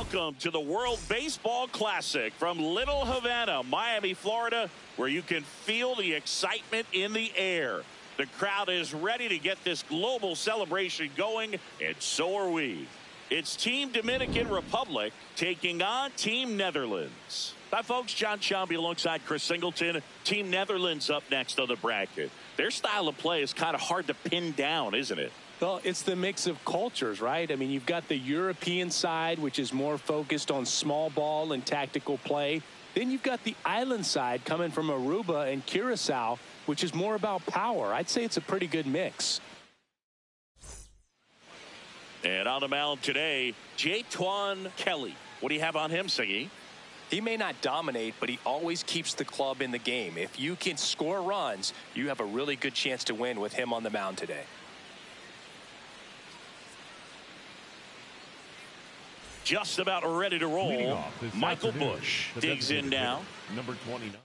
Welcome to the World Baseball Classic from Little Havana, Miami, Florida, where you can feel the excitement in the air. The crowd is ready to get this global celebration going, and so are we. It's Team Dominican Republic taking on Team Netherlands. Hi, folks. John Shelby alongside Chris Singleton. Team Netherlands up next on the bracket. Their style of play is kind of hard to pin down, isn't it? Well, it's the mix of cultures, right? I mean, you've got the European side, which is more focused on small ball and tactical play. Then you've got the island side coming from Aruba and Curacao, which is more about power. I'd say it's a pretty good mix. And on the mound today, Jaytuan Kelly. What do you have on him, Siggy? He may not dominate, but he always keeps the club in the game. If you can score runs, you have a really good chance to win with him on the mound today. Just about ready to roll. Michael Busch digs in now. Number 29.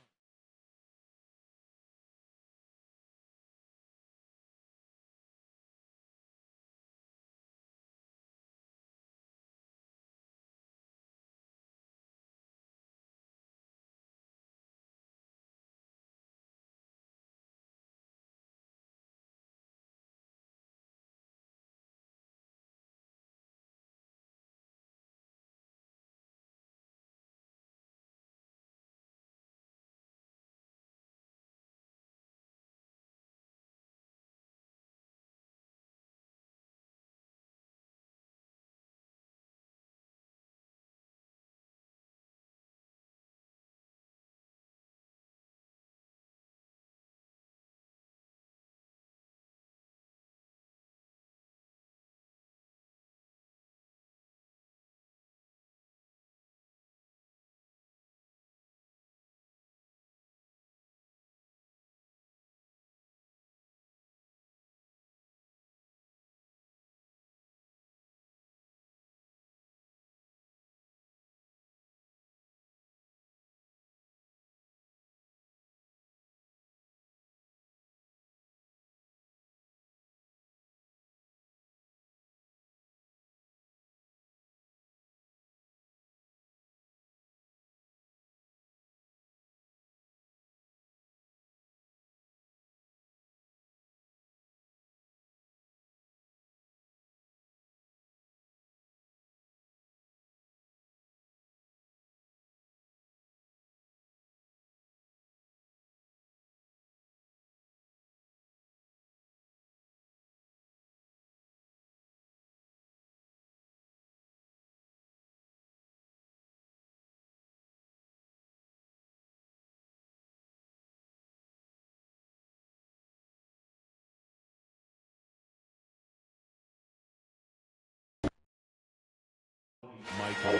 Michael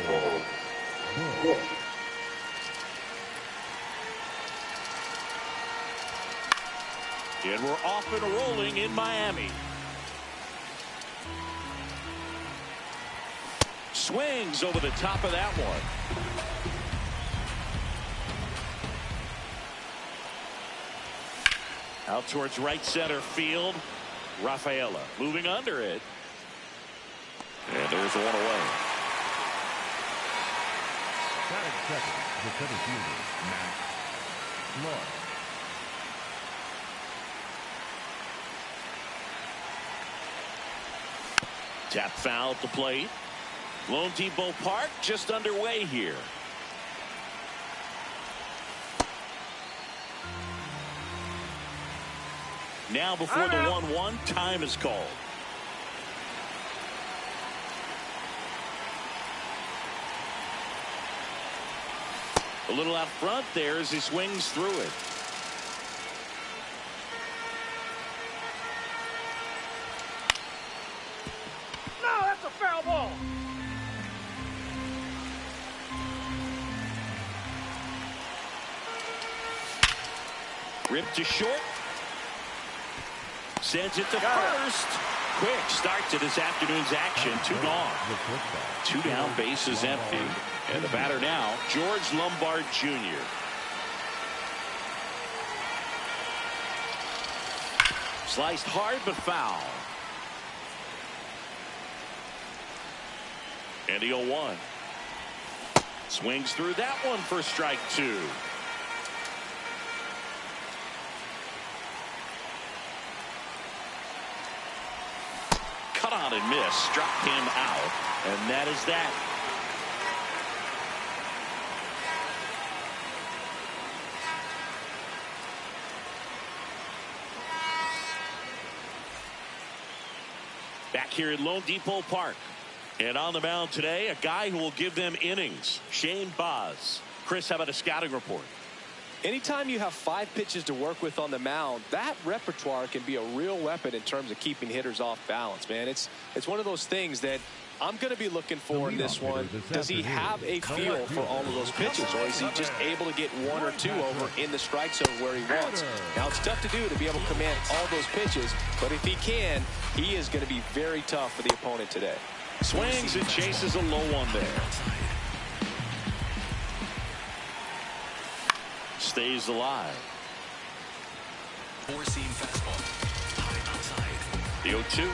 Busch. And we're off and rolling in Miami. Swings over the top of that one. Out towards right center field. Rafaela moving under it. And there's one away. Batting second, the center fielder, Matt Lord. Tap foul at the plate. Lone Depot Park just underway here. Now before the 1-1, time is called. A little out front there as he swings through it. No, that's a foul ball. Ripped to short. Sends it to first. Quick start to this afternoon's action. Two gone. Two down, bases empty. And the batter now, George Lombard Jr. Sliced hard but foul. And the 0-1. Swings through that one for strike 2. Cut on and miss. Struck him out. And that is that. Back here at Lone Depot Park. And on the mound today, a guy who will give them innings, Shane Baz. Chris, how about a scouting report? Anytime you have 5 pitches to work with on the mound, that repertoire can be a real weapon in terms of keeping hitters off balance, man. It's one of those things that I'm going to be looking for in this one. Does he have a feel for all of those pitches, or is he just able to get 1 or 2 over in the strike zone where he wants? Now, it's tough to do to be able to command all those pitches, but if he can, he is going to be very tough for the opponent today. Swings and chases a low one there. Stays alive. 4-seam fastball. High outside. The 0-2.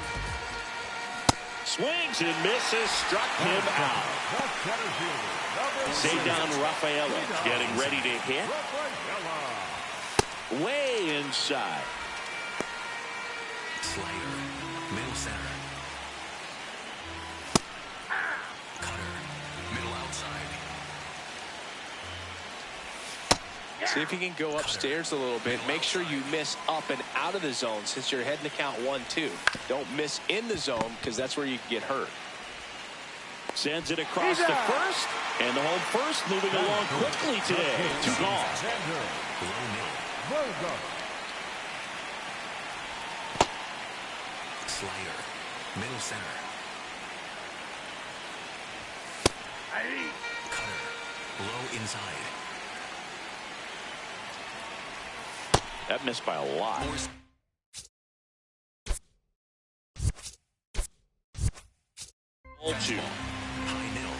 Swings and misses. Struck him out. Cedar Rafaela getting ready to hit. Way inside. Slider. Middle center. See if you can go upstairs a little bit. Make sure you miss up and out of the zone since you're heading to count 1-2. Don't miss in the zone because that's where you can get hurt. Sends it across to first. And the home first moving along quickly today. 2 gone. Slider. Middle center. Cutter. Low inside. That missed by a lot. 0-2. High middle.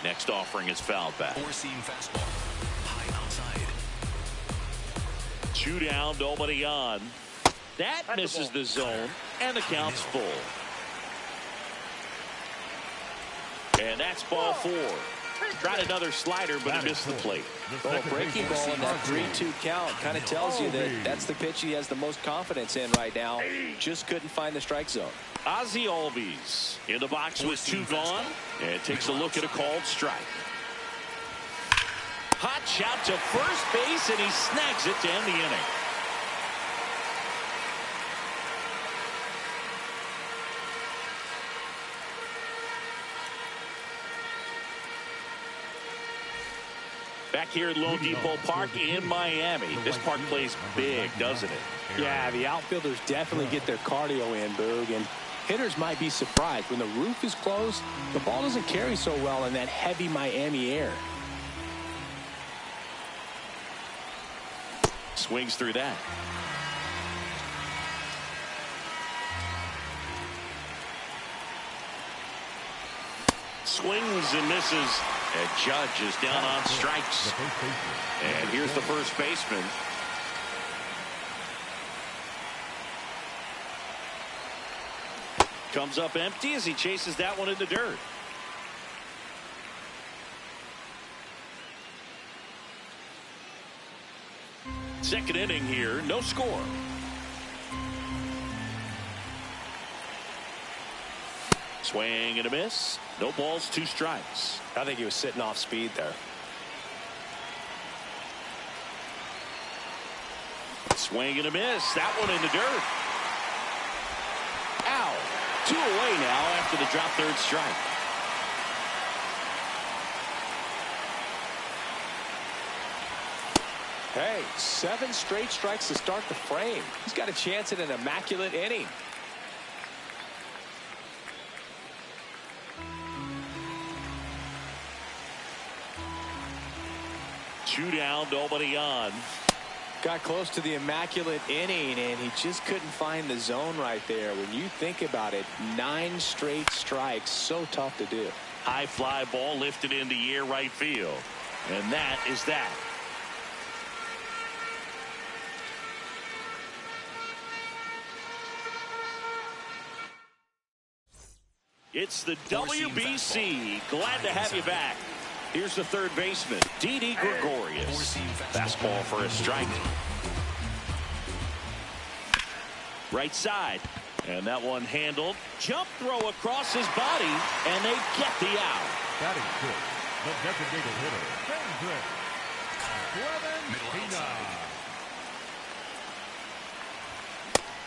Next offering is fouled back. 4-seam fastball. High outside. 2 down, nobody on. That misses the zone, and the count's full. And that's ball 4. Tried another slider, but he missed the plate. Well, a breaking ball in that 3-2 count kind of tells you that that's the pitch he has the most confidence in right now. Just couldn't find the strike zone. Ozzie Albies in the box with 2 gone, and takes a look at a called strike. Hot shot to first base, and he snags it to end the inning. Back here at Lone Depot Park in Miami. This park plays big, doesn't it? Yeah, the outfielders definitely get their cardio in, Boog, and hitters might be surprised. When the roof is closed, the ball doesn't carry so well in that heavy Miami air. Swings through that. Swings and misses. And Judge is down on strikes. And here's the first baseman. Comes up empty as he chases that one in the dirt. Second inning here, no score. Swing and a miss. No balls, 2 strikes. I think he was sitting off speed there. Swing and a miss. That one in the dirt. Ow. 2 away now after the drop third strike. Hey, 7 straight strikes to start the frame. He's got a chance at an immaculate inning. Two down, nobody on. Got close to the immaculate inning, and he just couldn't find the zone right there. When you think about it, 9 straight strikes, so tough to do. High fly ball lifted into the air right field. And that is that. It's the Four-seam WBC. fastball. Glad to have you back. Here's the third baseman, Didi Gregorius. Four-seam Fastball for a strike. Right side. And that one handled. Jump throw across his body, and they get the out. Batting fifth, the designated hitter, Hendrick. Cleveland.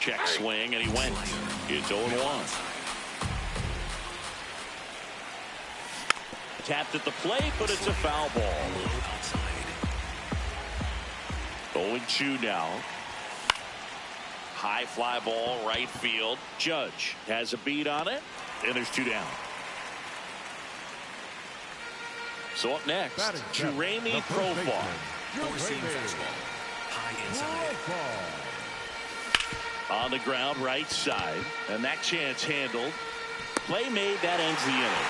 Check swing, and he went. It's 0-1. Tapped at the plate, but it's a foul ball. 0-2 now. High fly ball, right field. Judge has a beat on it, and there's 2 down. So up next, Jeremy Profar. Four-seam fastball. High inside. On the ground, right side, and that chance handled. Play made, that ends the inning.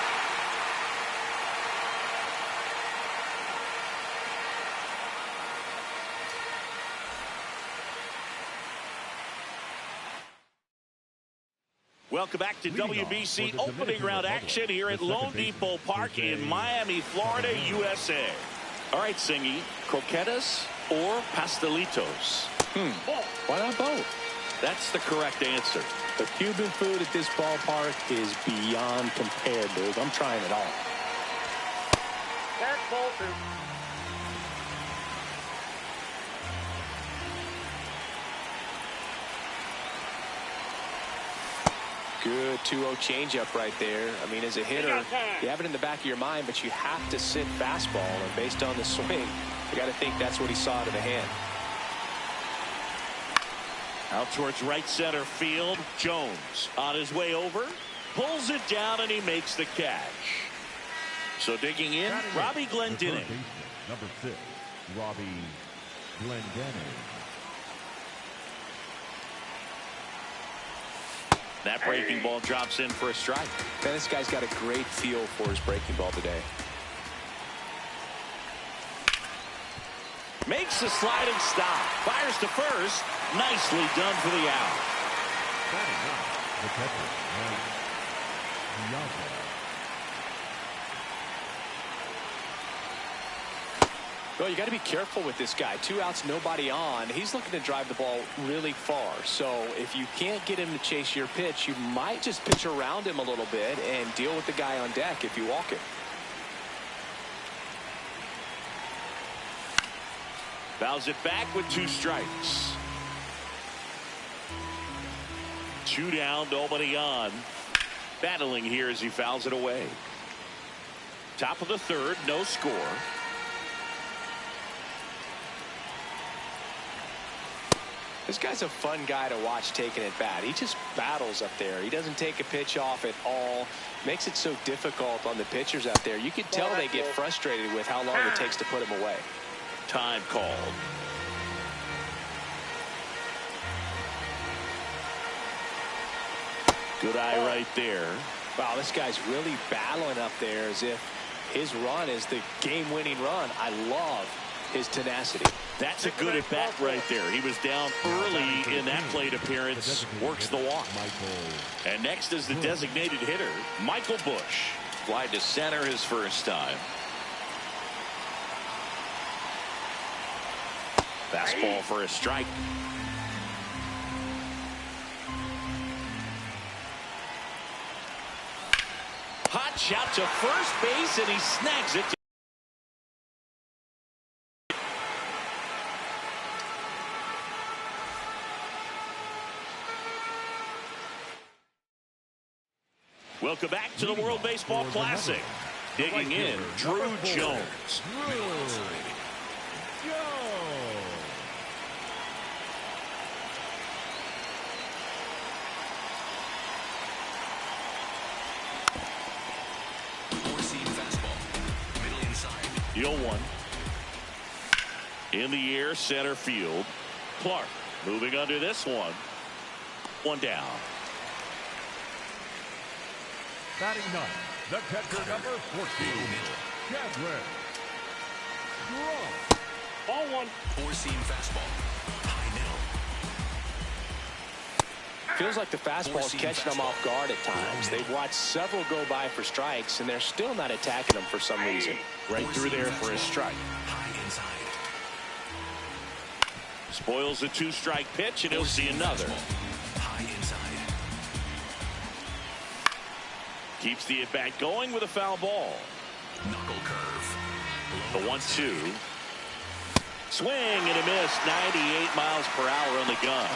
Welcome back to WBC opening round action here at Lone Depot Park in Miami, Florida, USA. All right, Singy, croquetas or pastelitos? Why not both? That's the correct answer. The Cuban food at this ballpark is beyond compared, dude. I'm trying it all. That's ball 2. Good 2-0 changeup right there. I mean, as a hitter, you have it in the back of your mind, but you have to sit fastball. And based on the swing, you got to think that's what he saw to the hand. Out towards right center field. Jones on his way over. Pulls it down, and he makes the catch. So digging in, Robbie Glendening. Number 6, Robbie Glendening. That breaking ball drops in for a strike. Man, this guy's got a great feel for his breaking ball today. Makes a sliding stop. Fires to first. Nicely done for the out. Batting ninth, the catcher, Mike Bianca. Well, you got to be careful with this guy. 2 outs, nobody on. He's looking to drive the ball really far. So if you can't get him to chase your pitch, you might just pitch around him a little bit and deal with the guy on deck if you walk him. Fouls it back with 2 strikes. 2 down, nobody on. Battling here as he fouls it away. Top of the third, no score. This guy's a fun guy to watch taking at bat. He just battles up there. He doesn't take a pitch off at all. Makes it so difficult on the pitchers out there. You can tell they get frustrated with how long it takes to put him away. Time called. Good eye right there. Wow, this guy's really battling up there as if his run is the game-winning run. I love his tenacity. That's a good at bat right there. He was down early in that plate appearance. Works the walk. And next is the designated hitter, Michael Busch. Fly to center his first time. Fastball for a strike. Hot shot to first base, and he snags it. Welcome back to the World Baseball Classic. Digging in, Drew Jones. Four-seam fastball. Middle inside. The 0-1. In the air, center field. Clark moving under this one. 1 down. Batting ninth, the catcher number 14, Chadwick. Ball 1. Four-seam fastball. High middle. Feels like the fastball's catching them off guard at times. They've watched several go by for strikes, and they're still not attacking them for some reason. Right through there for a strike. High inside. Spoils the 2-strike pitch, and he'll see another. High inside. Keeps the at-bat going with a foul ball. Knuckle curve. The 1-2. Swing and a miss. 98 miles per hour on the gun.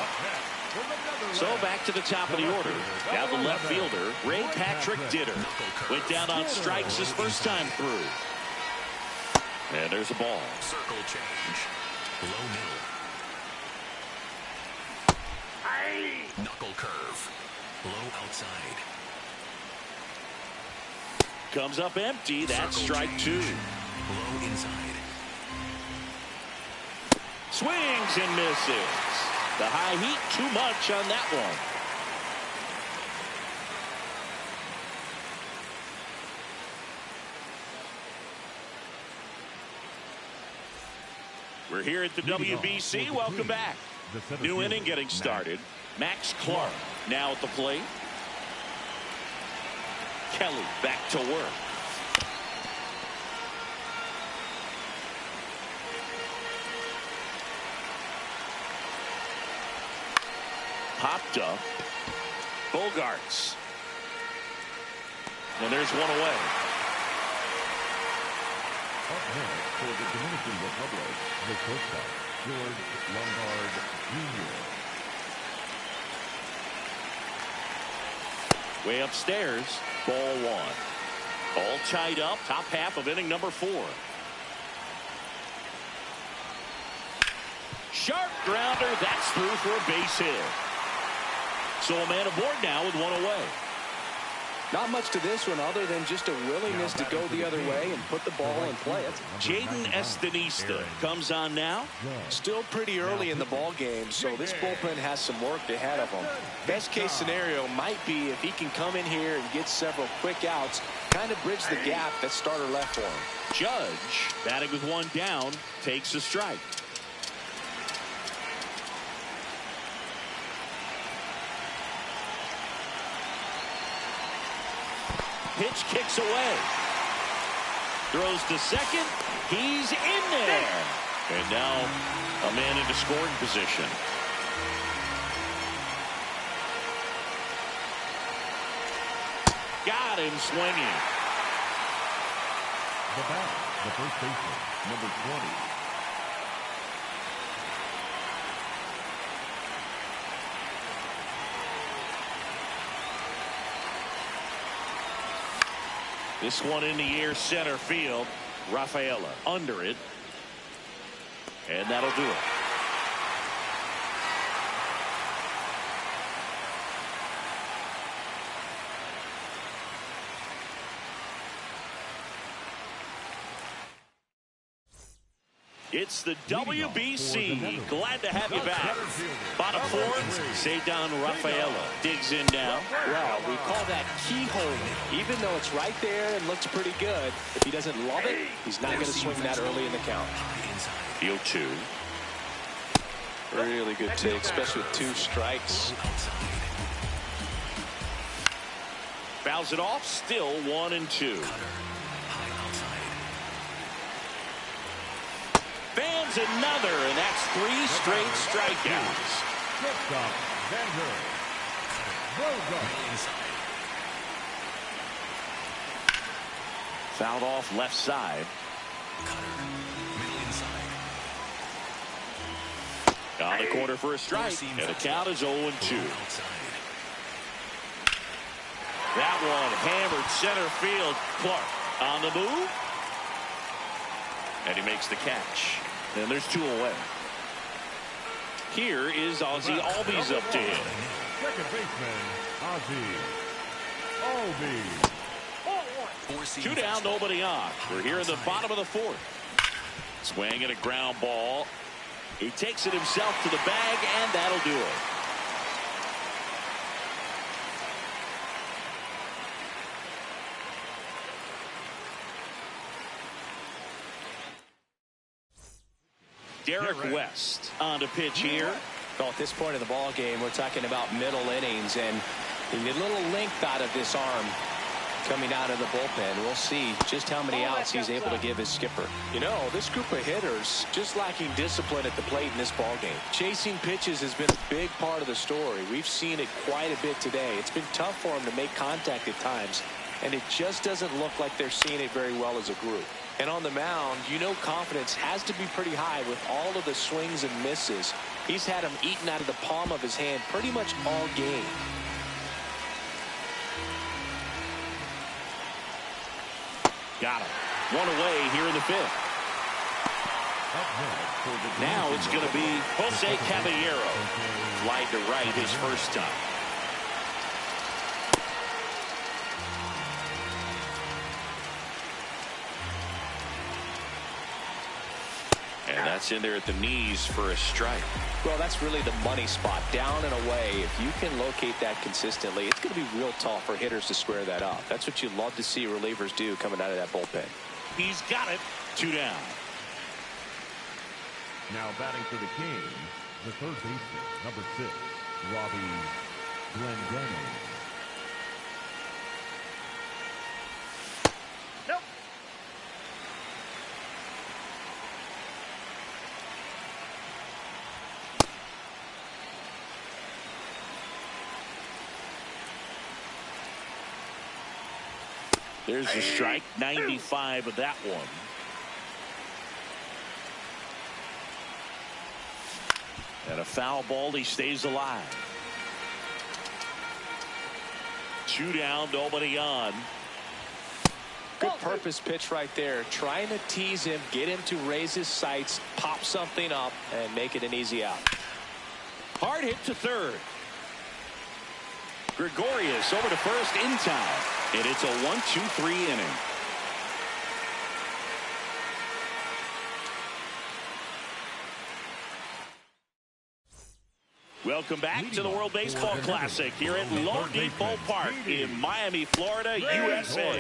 So back to the top of the order. Now the left fielder, Ray Patrick Ditter. Went down on strikes his first time through. And there's a ball. Circle change. Low middle. Knuckle curve. Low outside. Comes up empty. That's strike 2. Low inside. Swings and misses. The high heat, too much on that one. We're here at the WBC. Welcome back. New inning getting started. Max Clark now at the plate. Kelly back to work. Popped up. Bogarts. And there's one away. Up next for the Dominican Republic, the shortstop, George Lombard Jr. Way upstairs. Ball 1. All tied up. Top half of inning number 4. Sharp grounder. That's through for a base hit. So a man aboard now with one away. Not much to this one other than just a willingness to go the other way and put the ball in play. Jaden Estanista comes on now. Still pretty early in the ball game, so this bullpen has some work ahead of them. Best case scenario might be if he can come in here and get several quick outs, kind of bridge the gap that starter left for him. Judge, batting with one down, takes a strike. Pitch kicks away. Throws to second. He's in there. And now a man into scoring position. Got him swinging. The bat, the first baseman, number 20. This one in the air, center field. Rafaela under it. And that'll do it. It's the WBC. Glad to have you back. Bottom fourth, saved down Rafaela. Digs in now. Well, we call that keyhole. Even though it's right there and looks pretty good, if he doesn't love it, he's not going to swing that early in the count. Field 2. Really good take, especially with 2 strikes. Fouls it off. Still 1-2. Fans another, and that's 3 straight strikeouts. Shortstop, Vander. Fouled off left side. On the corner for a strike, and the count is 0-2. That one hammered center field. Clark on the move. And he makes the catch. And there's 2 away. Here is Ozzie Albies up to him. Second baseman, Ozzie Albies. 2 down, nobody on. We're here in the bottom of the 4th. Swing and a ground ball. He takes it himself to the bag, and that'll do it. Derek West on to pitch here. Well, at this point in the ball game, we're talking about middle innings, and you get a little length out of this arm coming out of the bullpen. We'll see just how many outs he's able to give his skipper. You know, this group of hitters just lacking discipline at the plate in this ball game. Chasing pitches has been a big part of the story. We've seen it quite a bit today. It's been tough for them to make contact at times, and it just doesn't look like they're seeing it very well as a group. And on the mound, you know, confidence has to be pretty high with all of the swings and misses. He's had them eaten out of the palm of his hand pretty much all game. Got him. One away here in the fifth. Now it's going to be Jose Caballero. Flied to right his first time. And that's in there at the knees for a strike. Well, that's really the money spot, down and away. If you can locate that consistently, it's going to be real tough for hitters to square that up. That's what you love to see relievers do coming out of that bullpen. He's got it. 2 down. Now batting for the Kings, the third baseman, number 6, Robbie Glendinning. Nope. There's the strike. 95 of that one. And a foul ball. He stays alive. 2 down, nobody on. Good purpose pitch right there. Trying to tease him, get him to raise his sights, pop something up, and make it an easy out. Hard hit to third. Gregorius over to first in time. And it's a 1-2-3 inning. Welcome back to the World Baseball Classic here at Lone Depot Park in Miami, Florida, USA.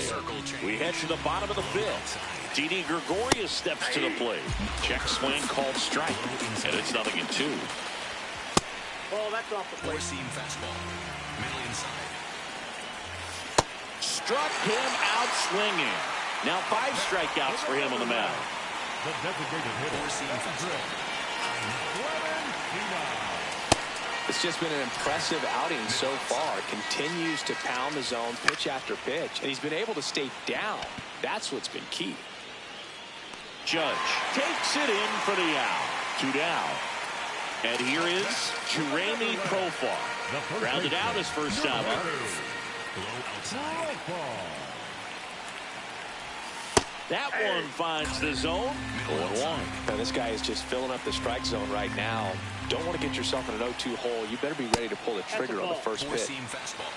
We head to the bottom of the fifth. Didi Gregorius steps to the plate. Check swing called strike. And it's 0-2. Oh, that's off the plate. Four-seam fastball. Middle inside. Struck him out swinging. Now 5 strikeouts for him on the mound. The designated hitter. Four-seam fastball. It's just been an impressive outing so far. Continues to pound the zone pitch after pitch, and he's been able to stay down. That's what's been key. Judge takes it in for the out. 2 down. And here is Jeremy Profar. Grounded out his first time up. Low outside. That one finds the zone. 0-1. Now, this guy is just filling up the strike zone right now. Don't want to get yourself in an 0-2 hole. You better be ready to pull the trigger on the first pitch. Four-seam fastball.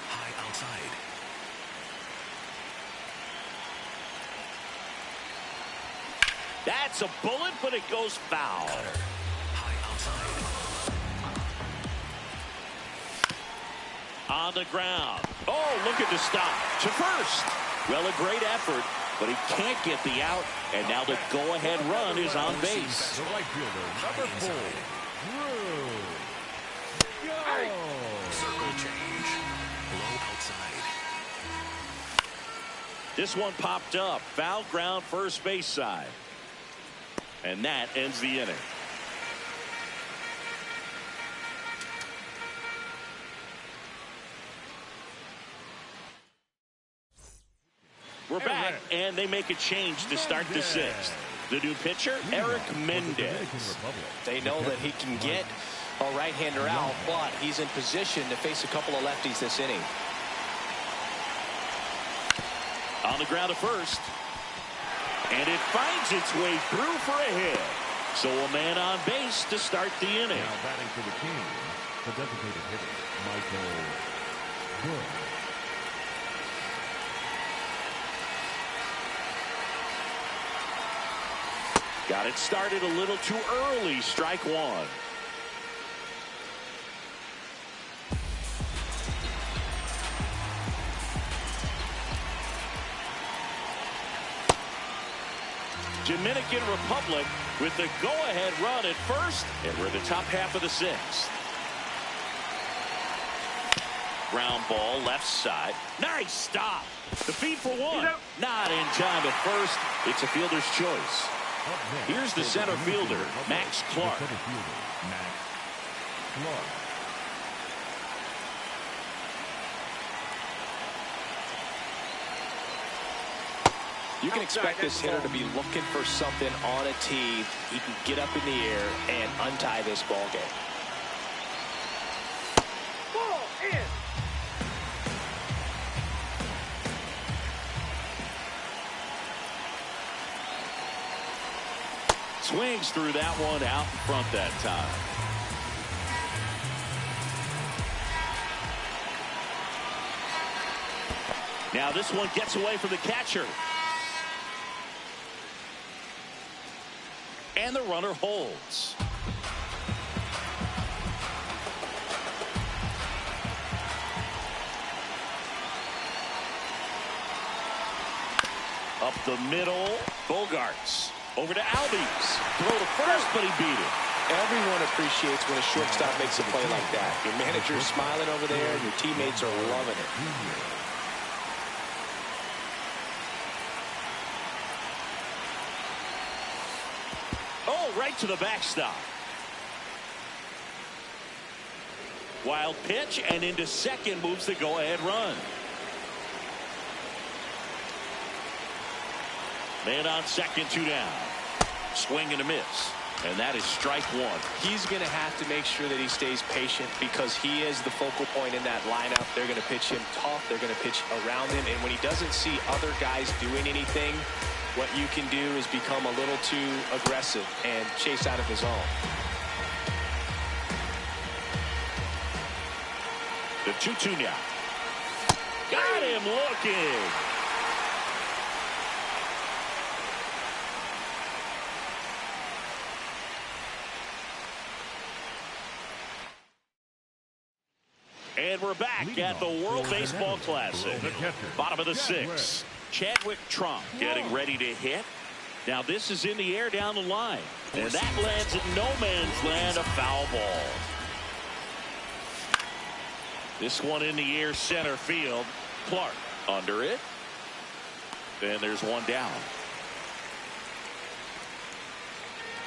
High outside. That's a bullet, but it goes foul. Cutter. High outside. On the ground. Oh, look at the stop. To first. Well, a great effort, but he can't get the out. And now the go-ahead run is on base. The right fielder, number 4, Drew. Circle change. Low outside. This one popped up. Foul ground first base side. And that ends the inning. We're back, and they make a change to start the 6th. The new pitcher, Eric Mendez. They know that he can get a right-hander out, but he's in position to face a couple of lefties this inning. On the ground at first. And it finds its way through for a hit. So a man on base to start the inning. Now batting for the Kings, the designated hitter, Michael Good. Got it started a little too early. Strike 1. Dominican Republic with the go-ahead run at first, and we're in the top half of the sixth. Ground ball left side. Nice stop. The feed for one. Not in time at first. It's a fielder's choice. Here's the center fielder, Max Clark. You can expect this hitter to be looking for something on a tee. He can get up in the air and untie this ball game. Ball in. Swings through that one out in front that time. Now this one gets away from the catcher. And the runner holds. Up the middle, Bogarts. Over to Albies. Throw to first, but he beat it. Everyone appreciates when a shortstop makes a play like that. Your manager's smiling over there, and your teammates are loving it. Oh, right to the backstop. Wild pitch, and into second moves the go-ahead run. Man on second, 2 down. Swing and a miss. And that is strike one. He's going to have to make sure that he stays patient because he is the focal point in that lineup. They're going to pitch him tough. They're going to pitch around him. And when he doesn't see other guys doing anything, what you can do is become a little too aggressive and chase out of the zone. The 2-2 now. Got him looking. And we're back at the World Baseball Classic. Bottom of the sixth. Chadwick Trump getting ready to hit. Now this is in the air down the line. And that lands in no man's land, a foul ball. This one in the air center field. Clark under it. And there's one down.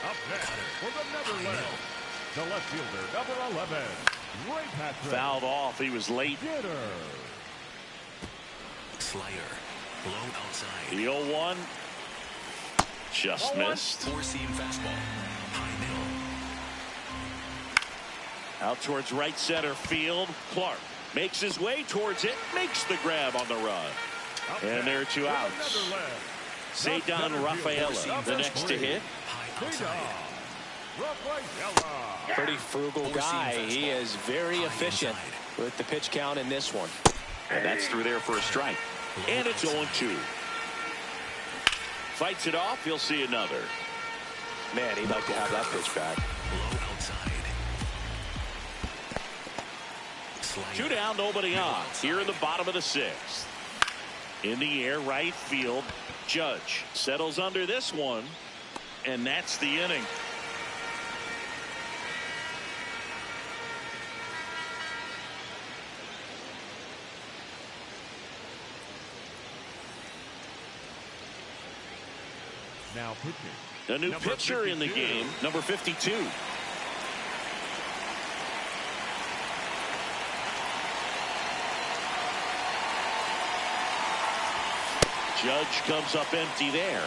Up next for the Netherlands, the left fielder, number 11. Fouled off. He was late. Slider. Low outside. The 0-1. Just missed. Four-seam fastball. High middle. Out towards right center field. Clark makes his way towards it. Makes the grab on the run. And there are 2 outs. Seydon Rafaela, the next to hit. High outside. Pretty frugal guy. He is very efficient with the pitch count in this one. And that's through there for a strike. And it's 0-2. Fights it off. He'll see another. Man, he'd like to have that pitch back. Low outside. Slider. 2 down, nobody on. Here in the bottom of the sixth. In the air, right field. Judge settles under this one. And that's the inning. Now pitching. A new pitcher in the game, number 52. Judge comes up empty there.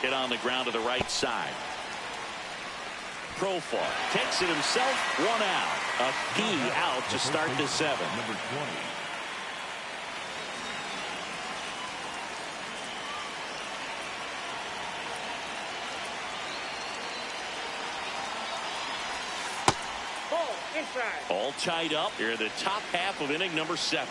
Hit on the ground to the right side. Profar takes it himself, 1 out. A key out to start the 7th. Number 20. Ball inside. All tied up here in the top half of inning number 7.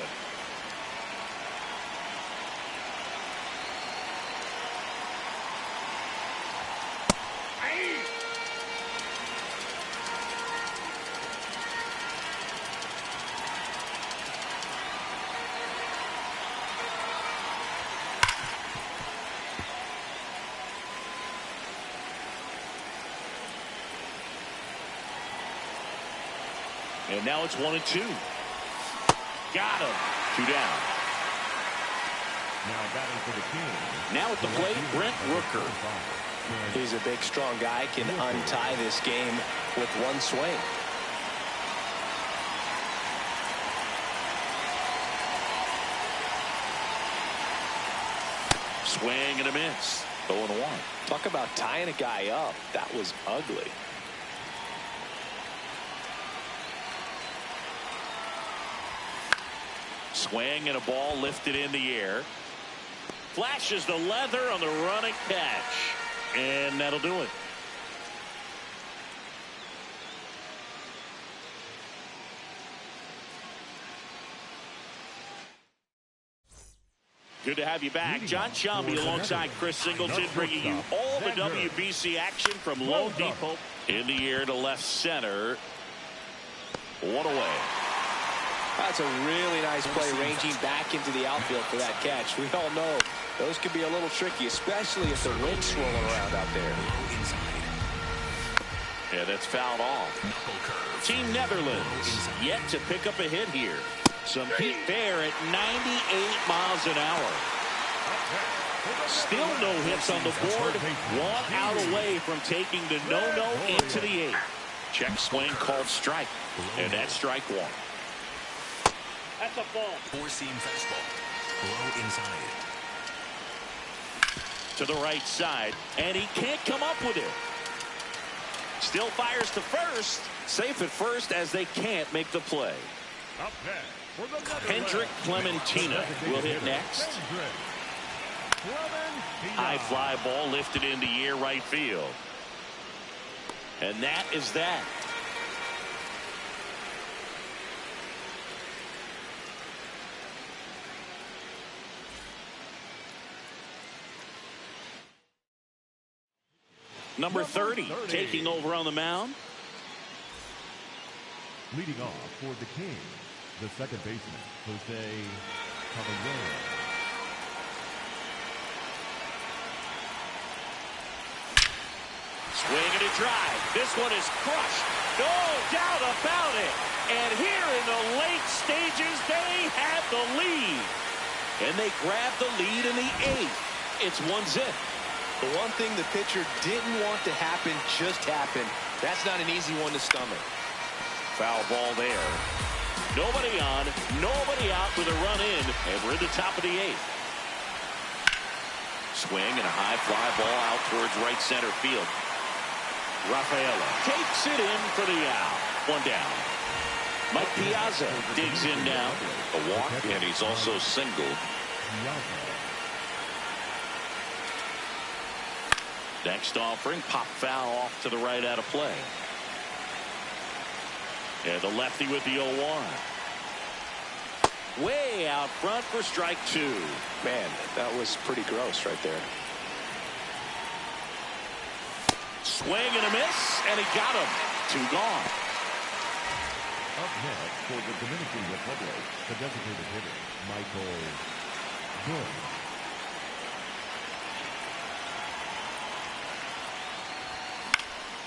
And now it's 1-2. Got him. 2 down. Now batting for the Kings. Now at the plate, Brent Rooker. He's a big, strong guy. Can untie this game with one swing. Swing and a miss. 0-1. Talk about tying a guy up. That was ugly. Swing and a ball lifted in the air. Flashes the leather on the running catch. And that'll do it. Good to have you back. John Shambi alongside Chris Singleton, bringing you all the WBC action from Lone Depot. In the air to left center. 1 away. That's a really nice play, ranging back into the outfield for that catch. We all know those can be a little tricky, especially if the wind's swirling around out there. Yeah, that's fouled off. Team Netherlands yet to pick up a hit here. Some heat there at 98 miles an hour. Still no hits on the board. 1 out away from taking the no-no into the 8th. Check swing called strike. And that's strike 1. That's a ball. 4-seam fastball. Low inside. To the right side. And he can't come up with it. Still fires to first. Safe at first as they can't make the play. Up next for the Netherlands. Hendrik Clementina will hit next. High fly ball lifted in the air right field. And that is that. Number 30 taking over on the mound. Leading off for the Kings, the second baseman, Jose Caballero. Swing and a drive. This one is crushed. No doubt about it. And here in the late stages, they have the lead. And they grab the lead in the 8th. It's 1-0. The one thing the pitcher didn't want to happen just happened. That's not an easy one to stomach. Foul ball there. Nobody on, nobody out with a run in, and we're at the top of the 8th. Swing and a high fly ball out towards right center field. Rafaela takes it in for the out. 1 down. Mike Piazza digs in now. A walk, and he's also singled. Next offering, pop foul off to the right out of play. And the lefty with the 0-1. Way out front for strike 2. Man, that was pretty gross right there. Swing and a miss, and he got him. 2 gone. Up next for the Dominican Republic, the designated hitter, Michael Good.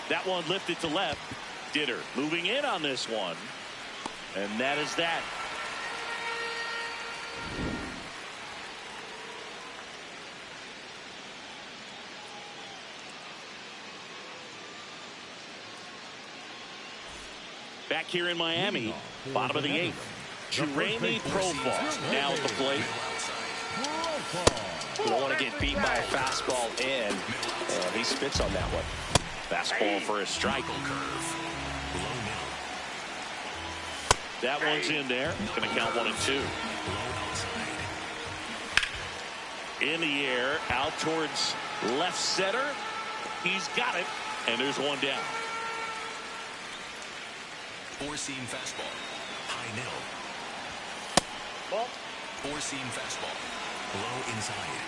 That one lifted to left. Ditter moving in on this one. And that is that. Back here in Miami, bottom of the 8th. Jeremy Profar now at the plate. You don't want to get beat by a fastball in. And he spits on that one. Fastball for a strike. That one's in there. Going to count 1-2. In the air, out towards left center. He's got it, and there's 1 down. 4-seam fastball. High middle. Ball. 4-seam fastball. Low inside.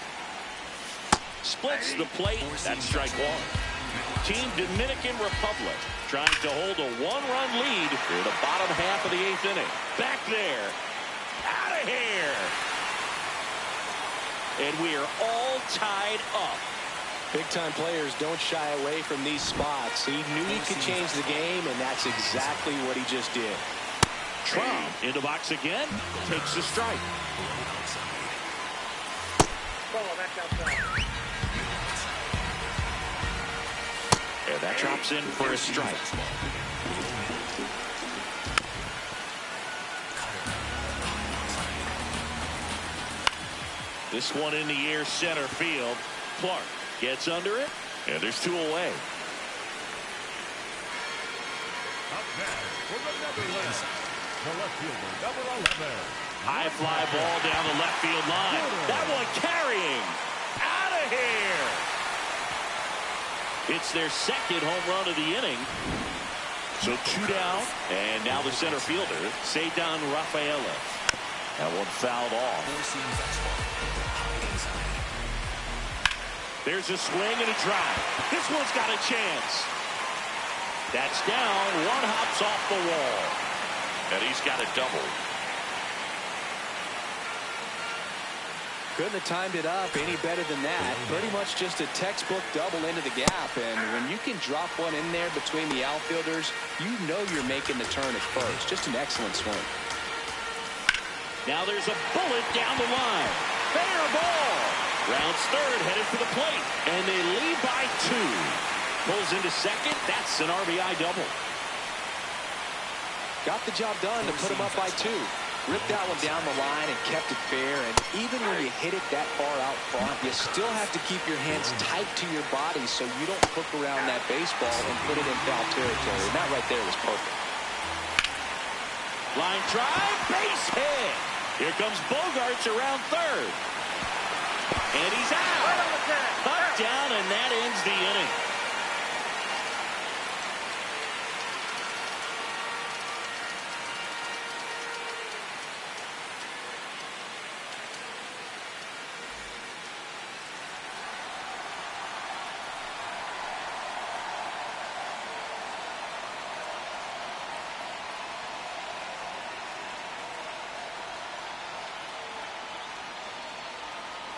Splits the plate. That's strike 1. Team Dominican Republic trying to hold a 1-run lead in the bottom half of the 8th inning. Back there. Out of here. And we are all tied up. Big-time players don't shy away from these spots. He knew he could change the game, and that's exactly what he just did. Trump into box again. Takes the strike. Ball, that's outside. And that drops in for a strike. This one in the air, center field. Clark gets under it, and there's two away. Up next for the Netherlands, the left fielder, number 11. High fly ball down the left field line. That one carrying. Out of here. It's their second home run of the inning. So two down, and now the center fielder, Cedar Rafaela. That one fouled off. There's a swing and a drive. This one's got a chance. That's down. One hops off the wall. And he's got a double. Couldn't have timed it up any better than that. Pretty much just a textbook double into the gap. And when you can drop one in there between the outfielders, you know you're making the turn at first. Just an excellent swing. Now there's a bullet down the line. Fair ball. Rounds third, headed for the plate. And they lead by two. Pulls into second. That's an RBI double. Got the job done to put him up by two. Ripped that one down the line and kept it fair. And even when you hit it that far out front, you still have to keep your hands tight to your body so you don't hook around that baseball and put it in foul territory. And that right there was perfect. Line drive, base hit. Here comes Bogarts around third. And he's out. Right on the tag. Up, down, and that ends the inning.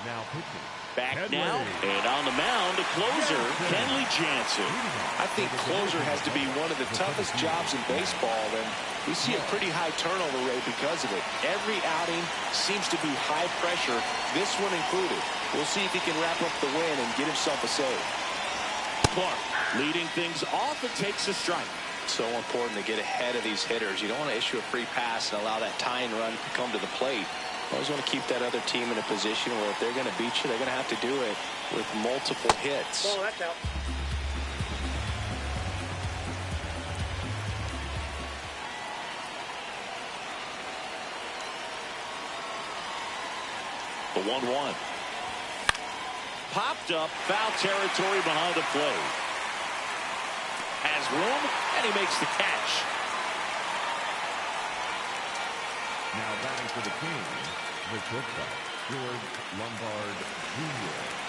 Now pitching. Back Kenley. now, and on the mound, the closer, Kenley Jansen. I think closer has to be one of the toughest jobs in baseball, and we see a pretty high turnover rate because of it. Every outing seems to be high pressure, this one included. We'll see if he can wrap up the win and get himself a save. Clark leading things off and takes a strike. So important to get ahead of these hitters. You don't want to issue a free pass and allow that tying run to come to the plate. Always want to keep that other team in a position where if they're going to beat you, they're going to have to do it with multiple hits. Ball, that's out. The 1-1. Popped up, foul territory behind the plate. Has room, and he makes the catch. Now batting for the Kings, the shortstop, George Lombard Jr.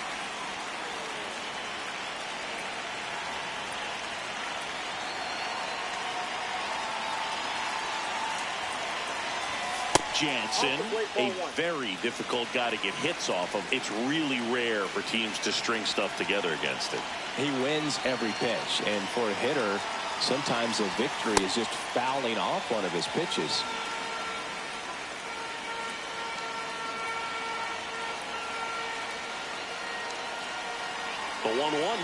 Jansen, a very difficult guy to get hits off of. It's really rare for teams to string stuff together against it. He wins every pitch, and for a hitter, sometimes a victory is just fouling off one of his pitches. The 1-1.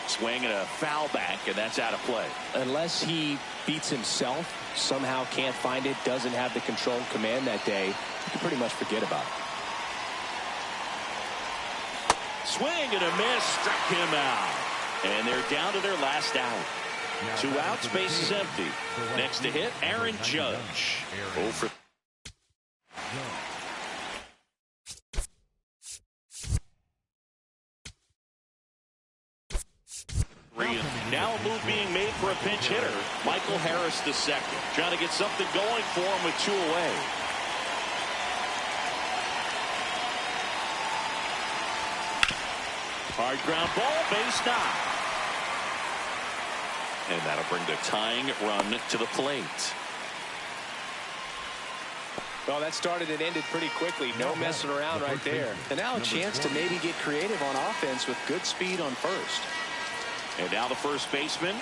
Swing and a foul back, and that's out of play. Unless he beats himself, somehow can't find it, doesn't have the control and command that day, you can pretty much forget about it. Swing and a miss, struck him out. And they're down to their last out. 2 outs, base is empty. Next to hit, Aaron Judge. 0 for now a move being made for a pinch hitter, Michael Harris II. Trying to get something going for him with 2 away. Hard ground ball, base knock. And that'll bring the tying run to the plate. Well, that started and ended pretty quickly. No messing around right there. And now a chance to maybe get creative on offense with good speed on first. And now the first baseman.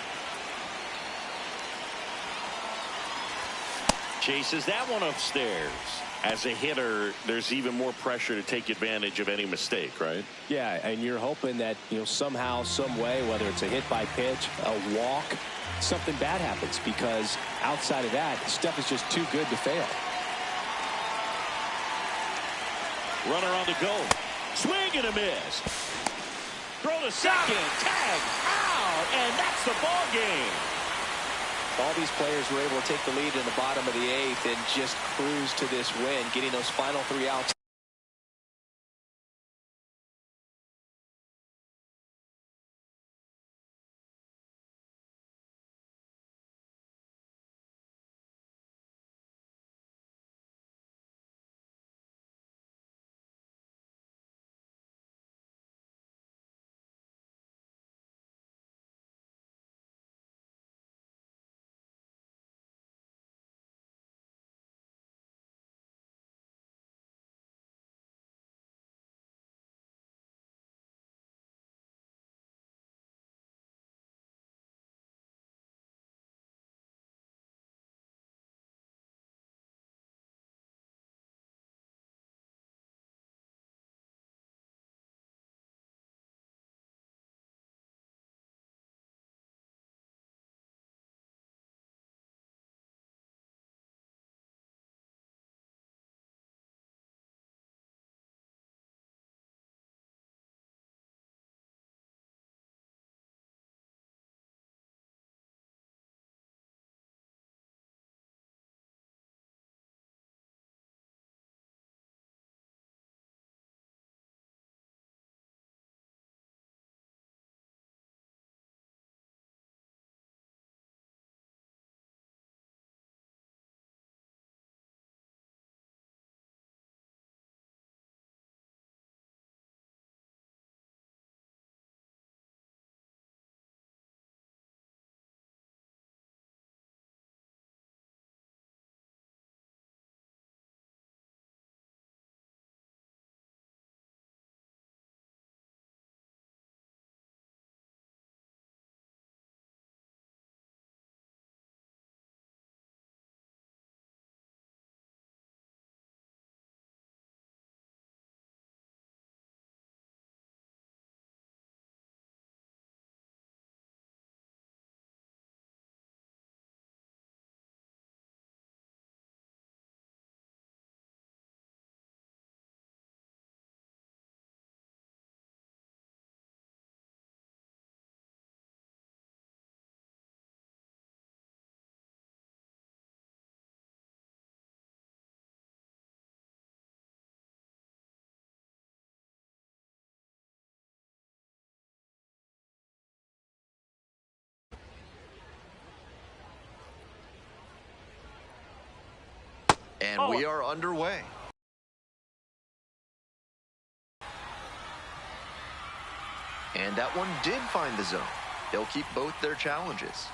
Chases that one upstairs. As a hitter, there's even more pressure to take advantage of any mistake, right? Yeah, and you're hoping that, somehow, some way, whether it's a hit by pitch, a walk, something bad happens, because outside of that, stuff is just too good to fail. Runner on the go. Swing and a miss. Throw to second. Tag out. And that's the ball game. All these players were able to take the lead in the bottom of the 8th and just cruise to this win, getting those final 3 outs. And we are underway. And that one did find the zone. They'll keep both their challenges.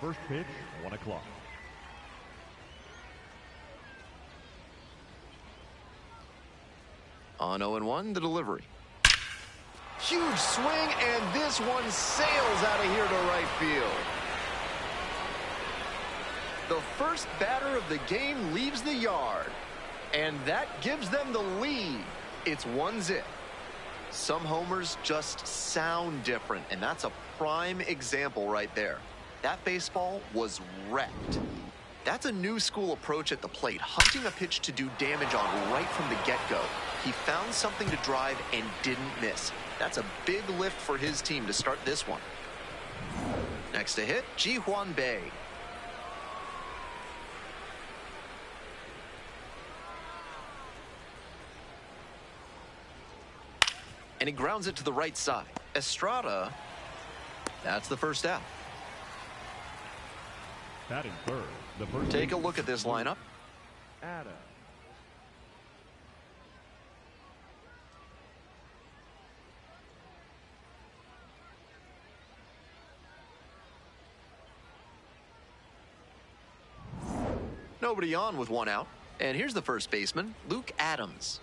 First pitch, 1 o'clock. On 0-1, the delivery. Huge swing, and this one sails out of here to right field. The first batter of the game leaves the yard, and that gives them the lead. It's 1-0. Some homers just sound different, and that's a prime example right there. That baseball was wrecked. That's a new school approach at the plate, hunting a pitch to do damage on right from the get-go. He found something to drive and didn't miss. That's a big lift for his team to start this one. Next to hit, Ji-hwan Bae. And he grounds it to the right side. Estrada, that's the first out. Batting third, the first. Take a look at this lineup. Adam. Nobody on with 1 out. And here's the first baseman, Luke Adams.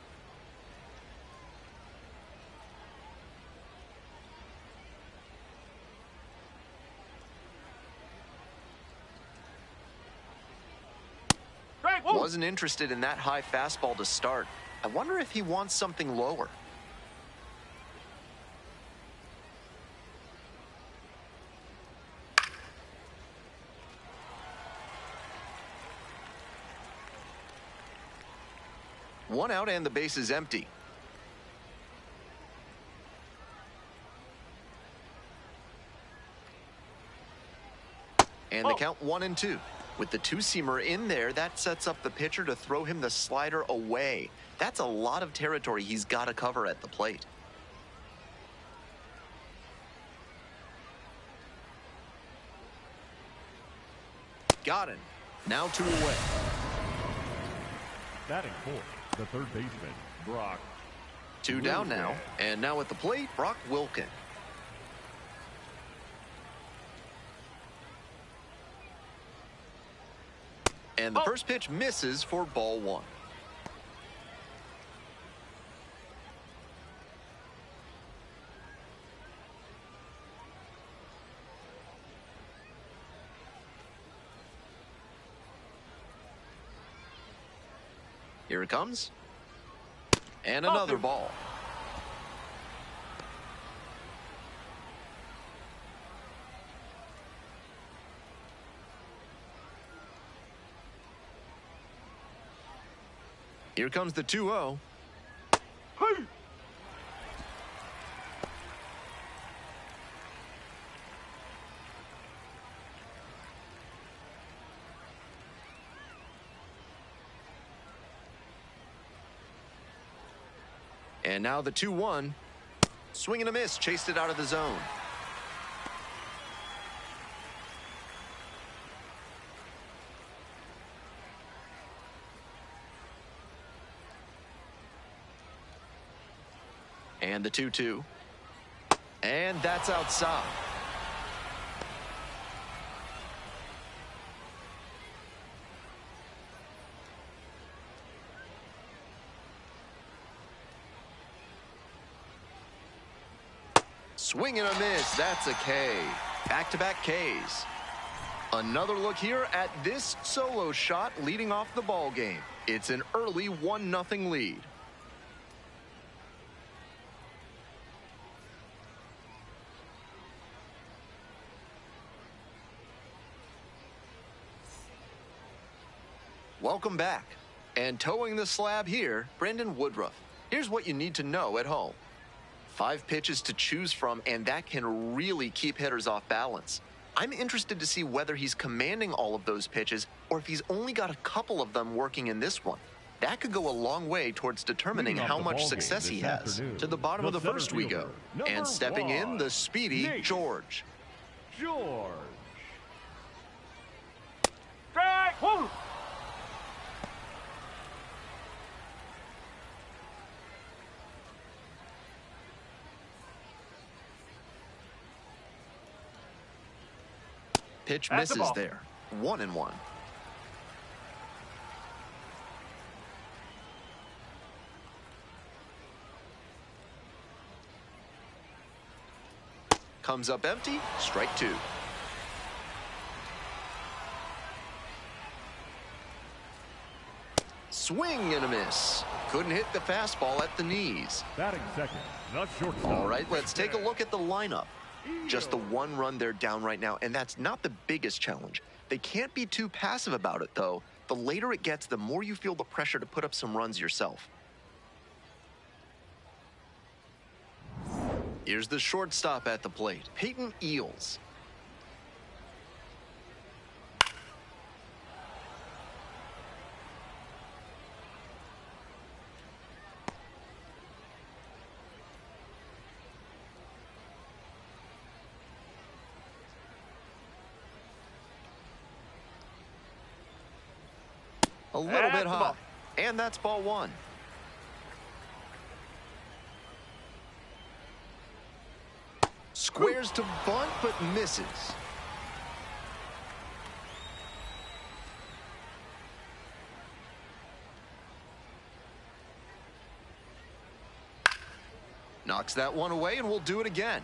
Wasn't interested in that high fastball to start. I wonder if he wants something lower. One out and the base is empty. And the count 1-2. With the two-seamer in there, that sets up the pitcher to throw him the slider away. That's a lot of territory he's got to cover at the plate. Got him. Now 2 away. Batting fourth, the third baseman, Brock. 2 down now. And now at the plate, Brock Wilken. And the first pitch misses for ball 1. Here it comes. And another ball. Here comes the 2-0. And now the 2-1. Swing and a miss. Chased it out of the zone. And the 2-2. And that's outside. Swing and a miss. That's a K. Back-to-back Ks. Another look here at this solo shot leading off the ball game. It's an early 1-0 lead. Welcome back. And towing the slab here, Brendan Woodruff. Here's what you need to know at home. 5 pitches to choose from, and that can really keep hitters off balance. I'm interested to see whether he's commanding all of those pitches or if he's only got a couple of them working in this one. That could go a long way towards determining how much success he has. To the bottom of the first we go. And stepping in, the speedy George. George. Strike one. Pitch That's misses there. 1-1. Comes up empty. Strike 2. Swing and a miss. Couldn't hit the fastball at the knees. Batting second, the shortstop. All right, let's take a look at the lineup. Just the 1 run they're down right now, and that's not the biggest challenge. They can't be too passive about it, though. The later it gets, the more you feel the pressure to put up some runs yourself. Here's the shortstop at the plate, Peyton Eels. A little bit high. And that's ball 1. Squares to bunt, but misses. Knocks that one away, and we'll do it again.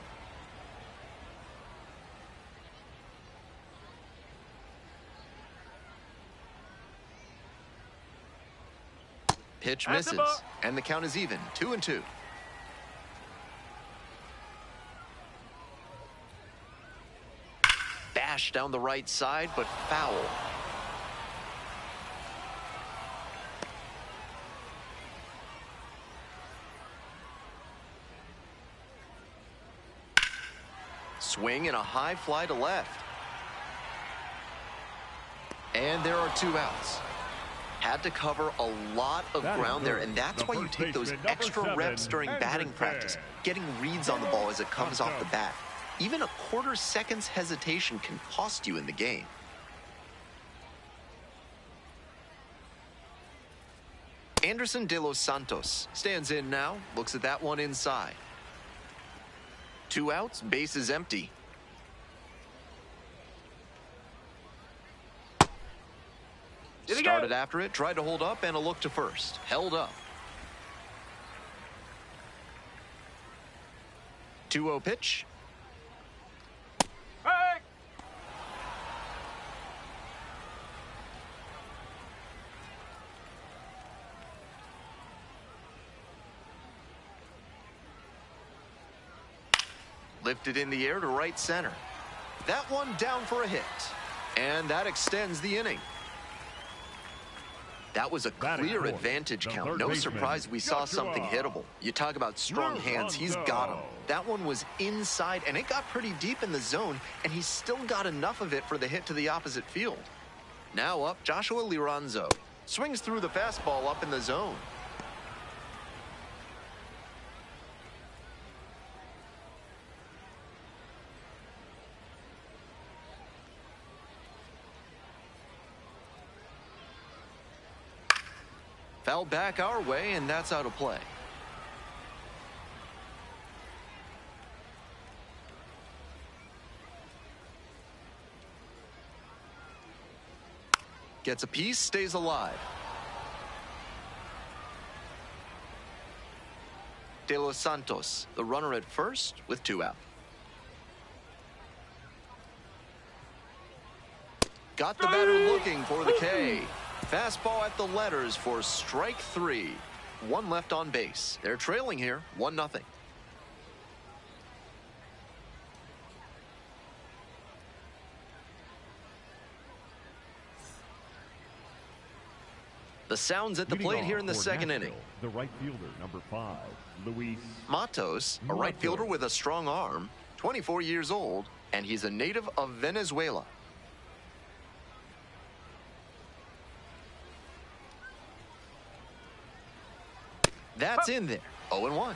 Pitch That's a misses, ball. and the count is even, 2-2. Bash down the right side, but foul. Swing and a high fly to left. And there are 2 outs. Had to cover a lot of ground there, and that's why you take those extra reps during batting practice, getting reads on the ball as it comes off the bat. Even a quarter second's hesitation can cost you in the game. Anderson de los Santos stands in now, looks at that one inside. 2 outs, base is empty. Started after it, tried to hold up, and a look to first. Held up. 2-0 pitch. Hey! Lifted in the air to right center. That one down for a hit. And that extends the inning. That was a clear advantage count. No surprise we saw something hittable. You talk about strong hands, he's got them. That one was inside, and it got pretty deep in the zone, and he still got enough of it for the hit to the opposite field. Now up, Joshua Liranzo. Swings through the fastball up in the zone. Foul back our way, and that's out of play. Gets a piece, stays alive. De los Santos, the runner at first with 2 out. Got the batter looking for the K. Fastball at the letters for strike 3. 1 left on base. They're trailing here, 1-0. The sounds at the plate here in the second inning. The right fielder, number 5, Luis Matos, a right fielder with a strong arm, 24 years old, and he's a native of Venezuela. That's in there. 0-1.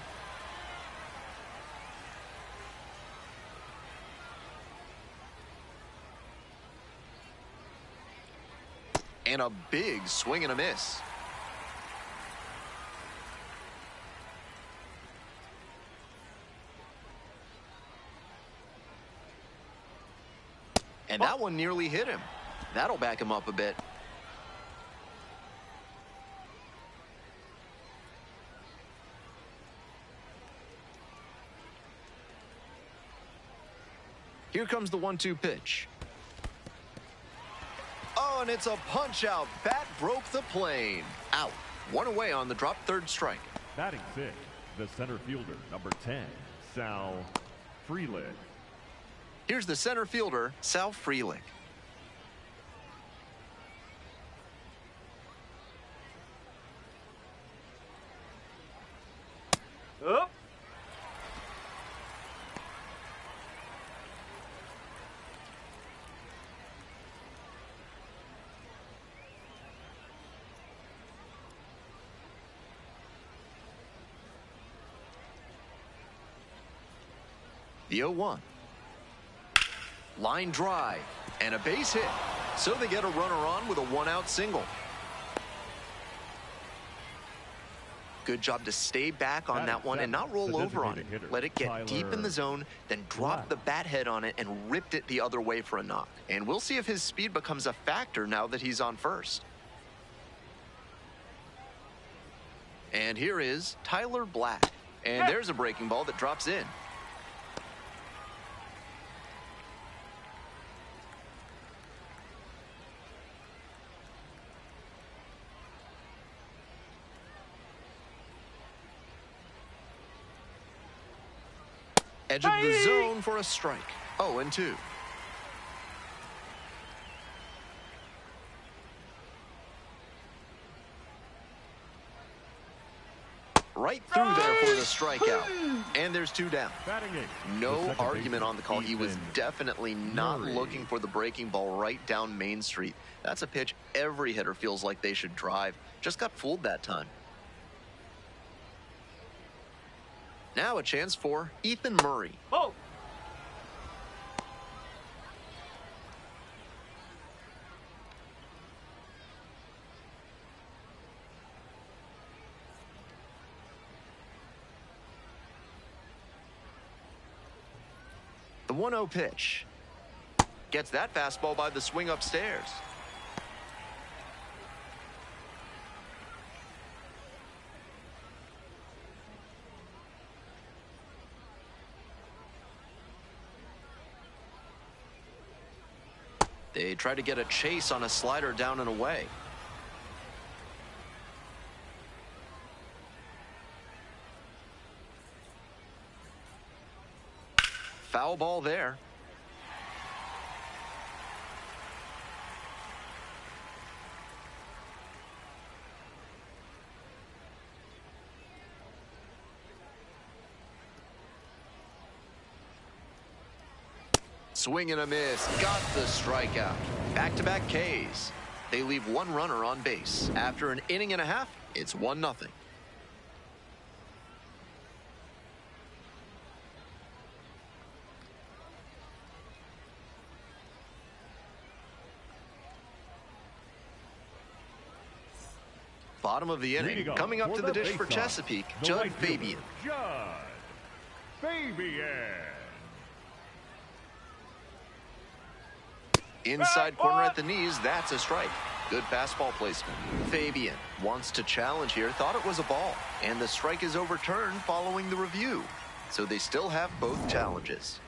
And a big swing and a miss. And that one nearly hit him. That'll back him up a bit. Here comes the 1-2 pitch. Oh, and it's a punch out. Bat broke the plane. Out. 1 away on the drop, 3rd strike. batting 6th, the center fielder, number 10, Sal Frelick. Here's the center fielder, Sal Frelick. Up. The 0-1. Line drive and a base hit. So they get a runner on with a 1-out single. Good job to stay back on that one and not roll over on it. Let it get deep in the zone, then drop the bat head on it and ripped it the other way for a knock. And we'll see if his speed becomes a factor now that he's on first. And here is Tyler Black. And there's a breaking ball that drops in. Edge of the zone for a strike. 0-2. Right through there for the strikeout. And there's 2 down. No argument on the call. He was definitely not looking for the breaking ball right down Main Street. That's a pitch every hitter feels like they should drive. Just got fooled that time. Now a chance for Ethan Murray. Oh. The 1-0 pitch. Gets that fastball by the swing upstairs. They try to get a chase on a slider down and away. Foul ball there. Swing and a miss. Got the strikeout. Back-to-back Ks. They leave 1 runner on base. After an inning and a half, it's 1-0. Bottom of the inning. Coming up to the dish for Chesapeake, Judd Fabian. Judd Fabian. Inside corner at the knees, that's a strike. Good fastball placement. Fabian wants to challenge here, thought it was a ball, and the strike is overturned following the review. So they still have both challenges.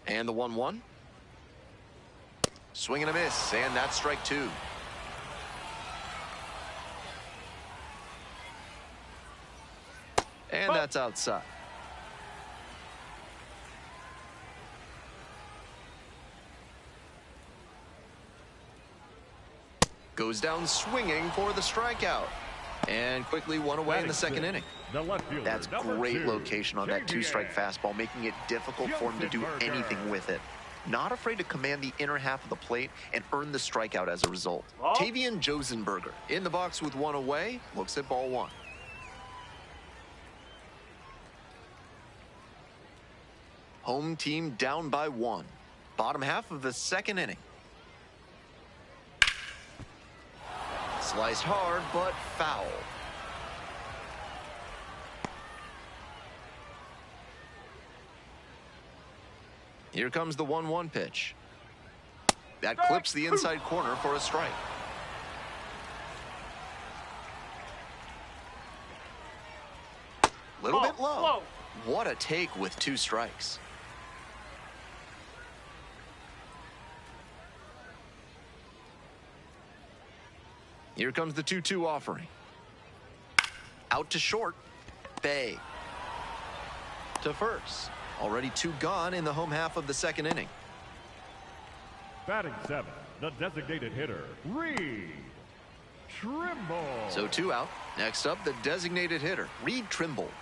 And the 1-1. Swing and a miss, and that's strike 2. And that's outside. Goes down swinging for the strikeout. And quickly 1 away in the second inning. That's great location on that 2-strike fastball, making it difficult for him to do anything with it. Not afraid to command the inner half of the plate and earn the strikeout as a result. Tavian Josenberger in the box with 1 away, looks at ball 1. Home team down by 1. Bottom half of the second inning. Sliced hard, but foul. Here comes the 1-1 pitch. That clips the inside corner for a strike. Little bit low. What a take with 2 strikes. Here comes the 2-2 offering. Out to short. Bay. To first. Already 2 gone in the home half of the second inning. Batting 7, the designated hitter, Reed Trimble. So 2 out. Next up, the designated hitter, Reed Trimble.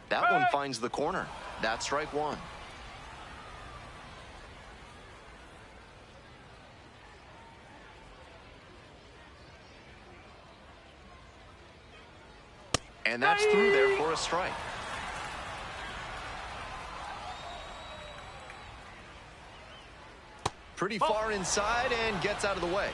That one finds the corner. That's strike 1. And that's through there for a strike. Pretty far inside and gets out of the way.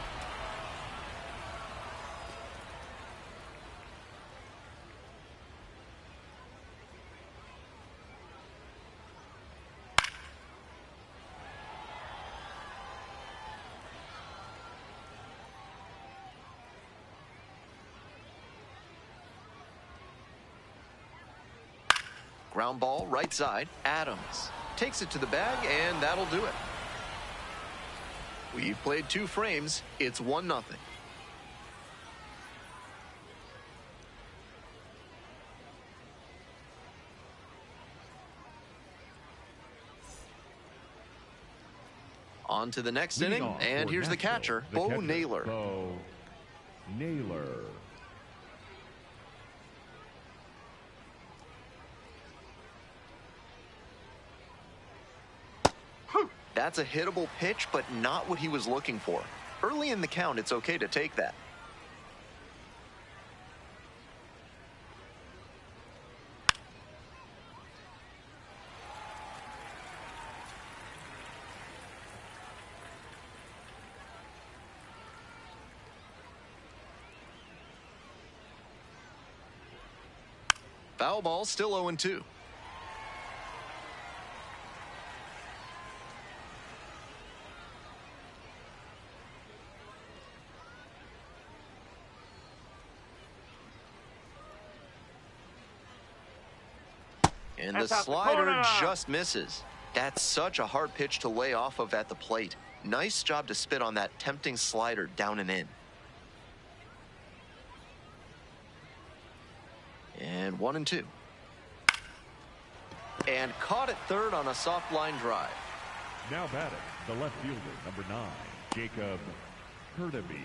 Ground ball, right side. Adams takes it to the bag, and that'll do it. We've played 2 frames. It's 1-0. On to the next inning, and here's the catcher, Bo Naylor. Bo Naylor. That's a hittable pitch, but not what he was looking for. Early in the count, it's okay to take that. Foul ball, still 0-2. And the slider just misses. That's such a hard pitch to lay off of at the plate. Nice job to spit on that tempting slider down and in. And 1-2. And caught at third on a soft line drive. Now batting, the left fielder, number 9, Jacob Hurtubise.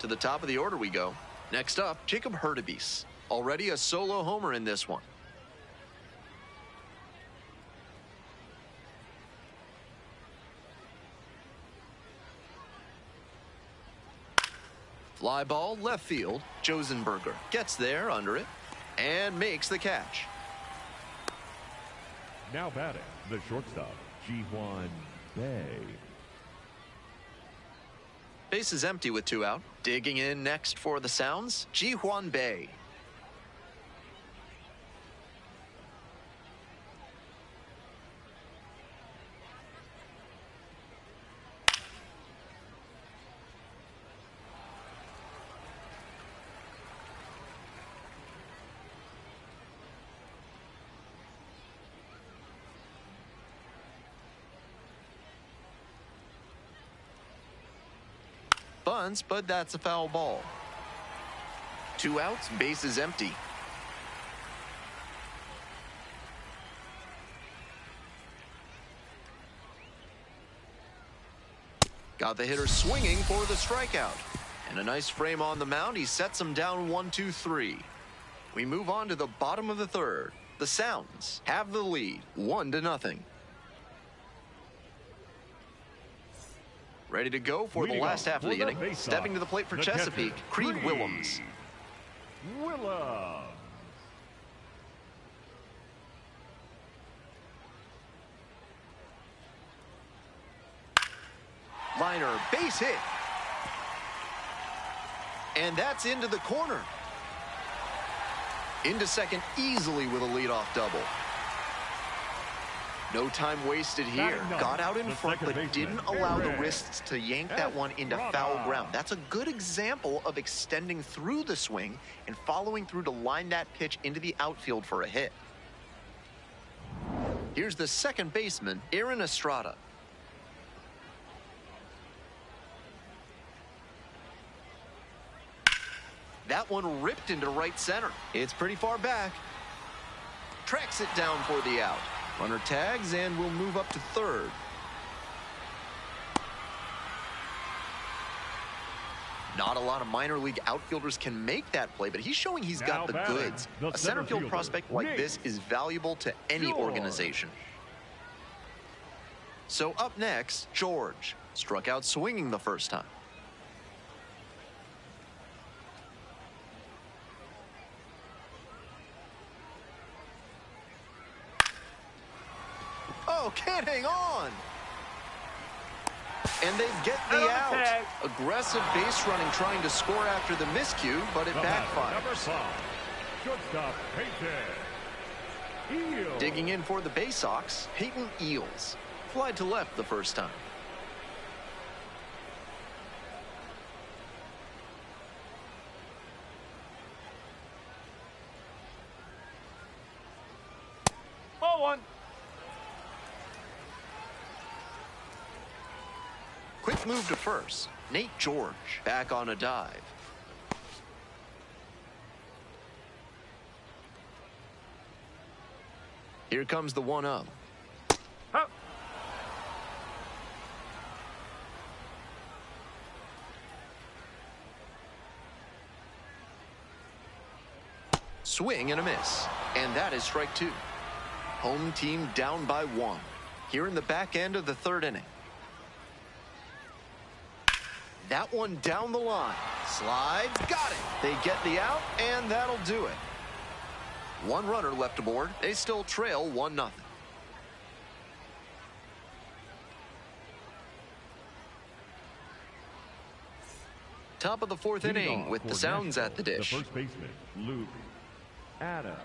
To the top of the order we go. Next up, Jacob Hurtubise. Already a solo homer in this one. Fly ball, left field. Josenberger gets there under it and makes the catch. Now batting, the shortstop, Ji-Hwan Bae. Base is empty with 2 out. Digging in next for the Sounds, Ji-Hwan Bae. Bunts, but that's a foul ball. 2 outs, base is empty. Got the hitter swinging for the strikeout. And a nice frame on the mound. He sets him down 1-2-3. We move on to the bottom of the third. The Sounds have the lead, 1-0. Ready to go for the last half of the inning. Stepping to the plate for Chesapeake, Creed Willems. Liner, base hit. And that's into the corner. Into second easily with a leadoff double. No time wasted here. Got out in front, but didn't allow the wrists to yank that one into foul ground. That's a good example of extending through the swing and following through to line that pitch into the outfield for a hit. Here's the second baseman, Aaron Estrada. That one ripped into right center. It's pretty far back. Tracks it down for the out. Runner tags and will move up to third. Not a lot of minor league outfielders can make that play, but he's showing he's got the goods. A center field prospect like this is valuable to any organization. So up next, George. Struck out swinging the first time. Oh, can't hang on. And they get the out. Aggressive base running trying to score after the miscue, but it backfired. Digging in for the Bay Sox, Peyton Eels. Flied to left the first time. Ball one. Quick move to first. Nate George back on a dive. Here comes the 1-0. Hup. Swing and a miss. And that is strike 2. Home team down by 1. Here in the back end of the 3rd inning. That one down the line. Slide. Got it. They get the out, and that'll do it. 1 runner left aboard. They still trail 1-0. Top of the 4th inning with the sounds at the dish. The first baseman, Luke Adams.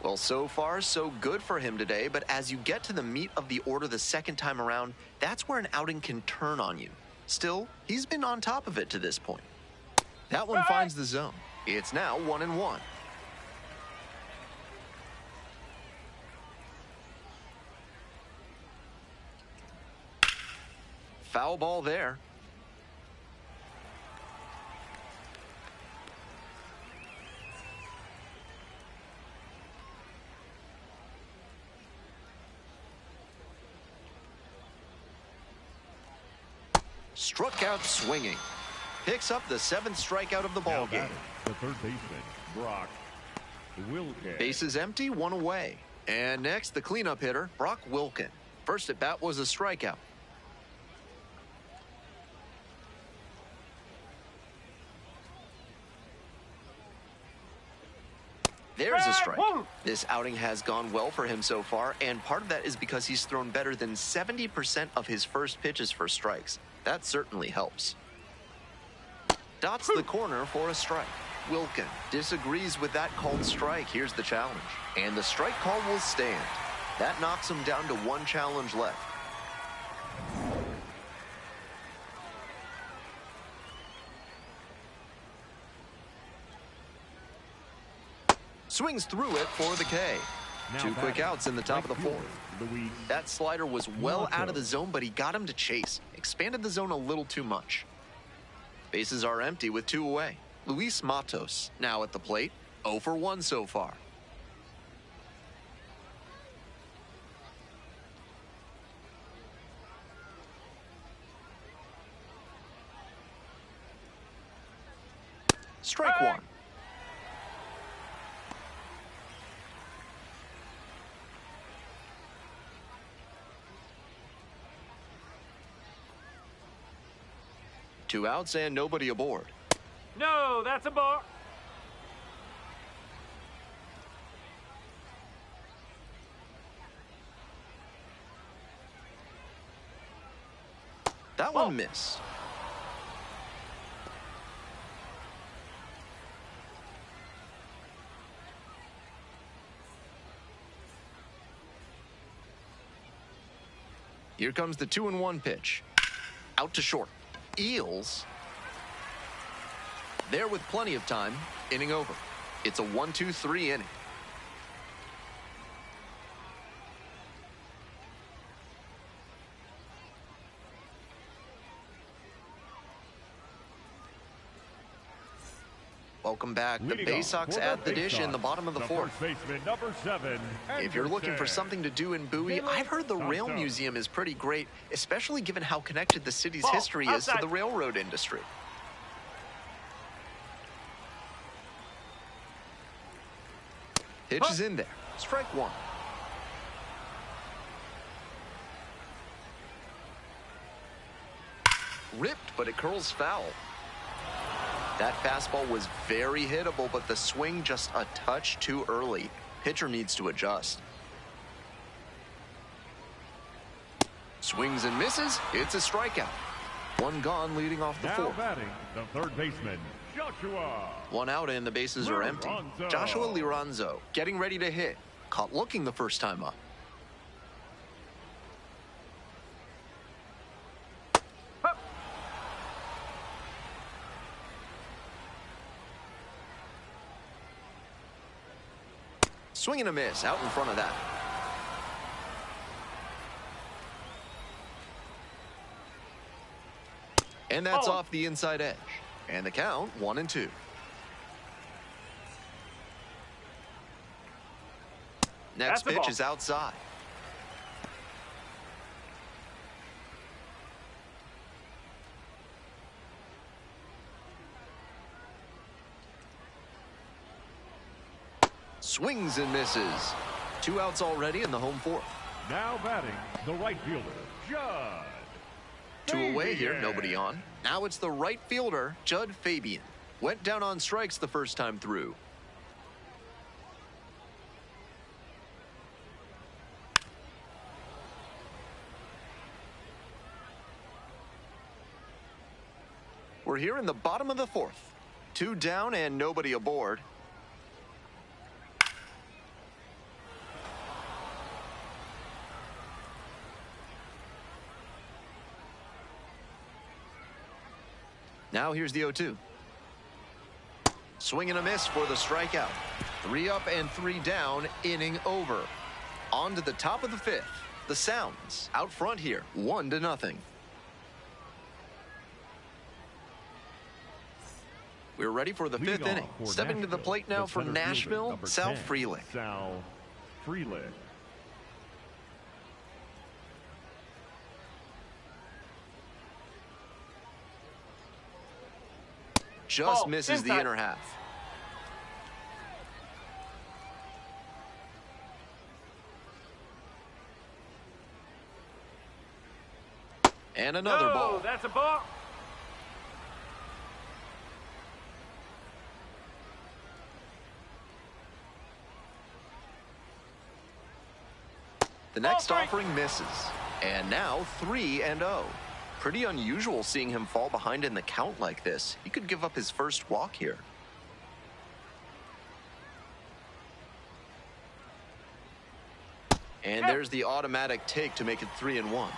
Well, so far, so good for him today, but as you get to the meat of the order the second time around, that's where an outing can turn on you. Still, he's been on top of it to this point. That one finds the zone. It's now 1-1. Foul ball there. Struck out swinging. Picks up the 7th strikeout of the ball game. The third baseman, Brock Wilken. Bases empty, 1 away. And next, the cleanup hitter, Brock Wilken. First at bat was a strikeout. There's a strike. This outing has gone well for him so far, and part of that is because he's thrown better than 70% of his first pitches for strikes. That certainly helps. Dots the corner for a strike. Wilken disagrees with that called strike. Here's the challenge. And the strike call will stand. That knocks him down to 1 challenge left. Swings through it for the K. Now 2 quick outs in the top of the 4th. Luis That slider was well out of the zone, but he got him to chase. Expanded the zone a little too much. Bases are empty with 2 away. Luis Matos now at the plate. 0 for 1 so far. Strike 1. Two outs and nobody aboard. No, that's a ball. That one missed. Here comes the 2-1 pitch. Out to short. Eels. There with plenty of time. Inning over. It's a 1-2-3 inning. Welcome back. The Bay Sox at the dish in the bottom of the 4th. Baseman, number 7. If you're looking for something to do in Bowie, I've heard the Rail Museum is pretty great, especially given how connected the city's history is to the railroad industry. Pitch is in there. Strike 1. Ripped, but it curls foul. That fastball was very hittable, but the swing just a touch too early. Pitcher needs to adjust. Swings and misses. It's a strikeout. One gone leading off the 4th. Batting, the third baseman, Joshua. One out and the bases are empty. Joshua Liranzo getting ready to hit. Caught looking the first time up. Swing and a miss out in front of that. And that's off the inside edge. And the count 1-2. Next pitch is outside. Swings and misses. 2 outs already in the home fourth. Now batting, the right fielder, Judd. 2 away here, nobody on. Now it's the right fielder, Judd Fabian. Went down on strikes the first time through. We're here in the bottom of the fourth. 2 down and nobody aboard. Now here's the 0-2. Swing and a miss for the strikeout. 3 up and 3 down, inning over. On to the top of the fifth. The Sounds out front here, 1-0. We're ready for the fifth inning. Stepping to the plate now for Nashville, Sal Frelick. Sal Frelick. Just misses the inner half. And another ball. That's a ball. The next offering misses. And now 3-0. Pretty unusual seeing him fall behind in the count like this. He could give up his first walk here. And there's the automatic take to make it 3-1.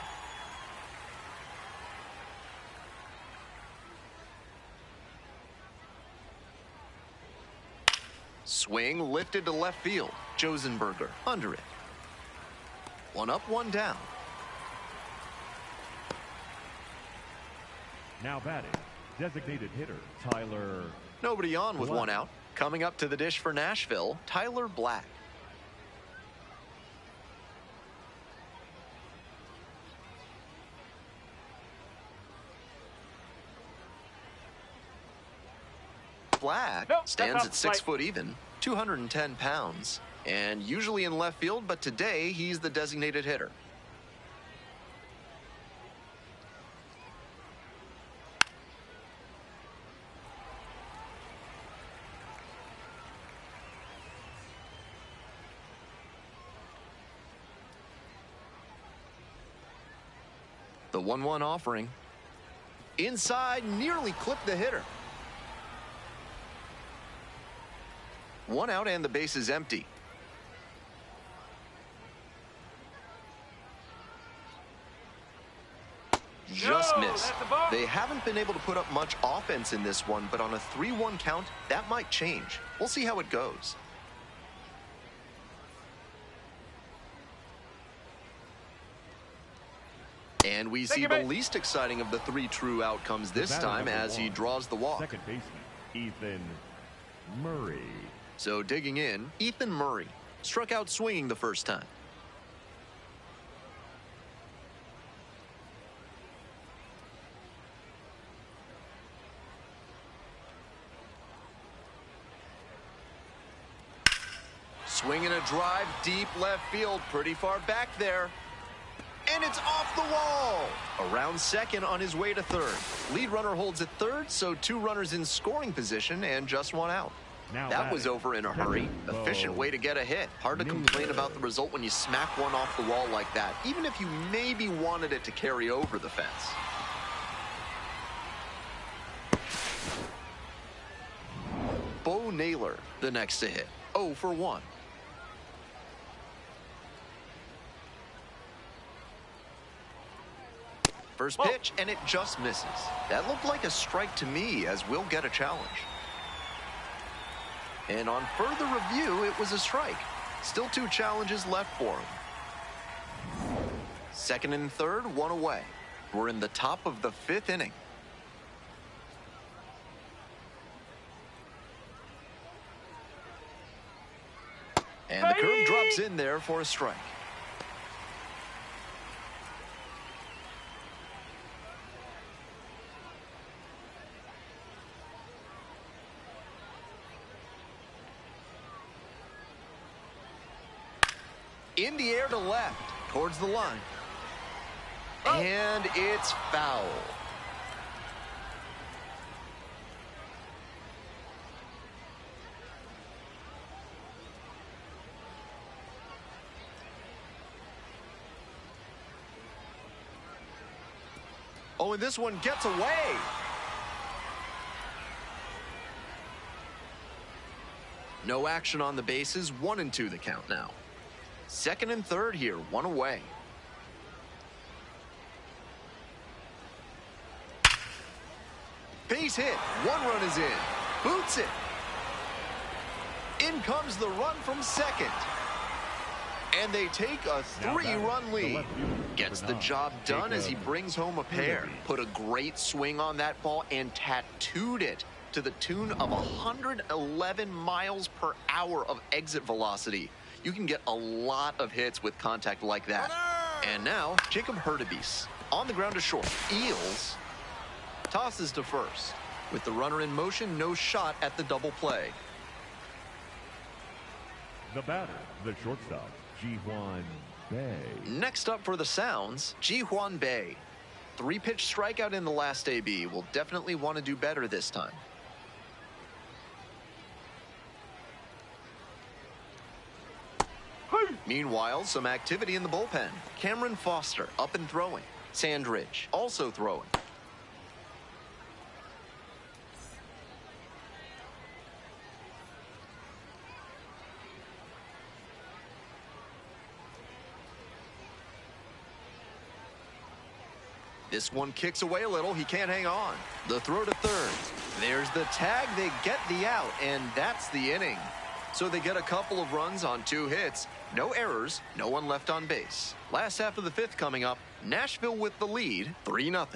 Swing lifted to left field. Josenberger under it. 1 up, 1 down. Now batting, designated hitter, Tyler. Nobody on with 1 out. Coming up to the dish for Nashville, Tyler Black. Black stands at 6 foot even, 210 pounds, and usually in left field, but today he's the designated hitter. The 1-1 offering. Inside, nearly clipped the hitter. 1 out and the base is empty. Just missed. They haven't been able to put up much offense in this one, but on a 3-1 count, that might change. We'll see how it goes. And we see the least exciting of the 3 true outcomes this time as he draws the walk. Second baseman, Ethan Murray. So digging in, Ethan Murray struck out swinging the first time. Swinging a drive deep left field, pretty far back there. And it's off the wall. Around second on his way to third. Lead runner holds at third, so 2 runners in scoring position and just 1 out. Now that was over in a hurry. Efficient way to get a hit. Hard to complain about the result when you smack one off the wall like that, even if you maybe wanted it to carry over the fence. Bo Naylor, the next to hit. 0 for 1. First pitch, and it just misses. That looked like a strike to me, as we'll get a challenge. And on further review, it was a strike. Still 2 challenges left for him. Second and third, 1 away. We're in the top of the 5th inning. And the curve drops in there for a strike. In the air to left, towards the line. And it's foul. Oh, and this one gets away. No action on the bases, 1 and 2 the count now. Second and third here, 1 away. Base hit, 1 run is in. Boots it. In comes the run from second. And they take a 3-run lead. Gets the job done as he brings home a pair. Put a great swing on that ball and tattooed it to the tune of 111 miles per hour of exit velocity. You can get a lot of hits with contact like that. And now, Jacob Hurtubise on the ground to short. Eels tosses to first. With the runner in motion, no shot at the double play. The batter, the shortstop, Ji-Hwan Bae. Next up for the Sounds, Ji-Hwan Bae. 3-pitch strikeout in the last AB. Will definitely want to do better this time. Meanwhile, some activity in the bullpen. Cameron Foster up and throwing. Sandridge also throwing. This one kicks away a little. He can't hang on. The throw to third. There's the tag. They get the out, and that's the inning. So they get a couple of runs on 2 hits. No errors, no one left on base. Last half of the 5th coming up. Nashville with the lead, 3-0.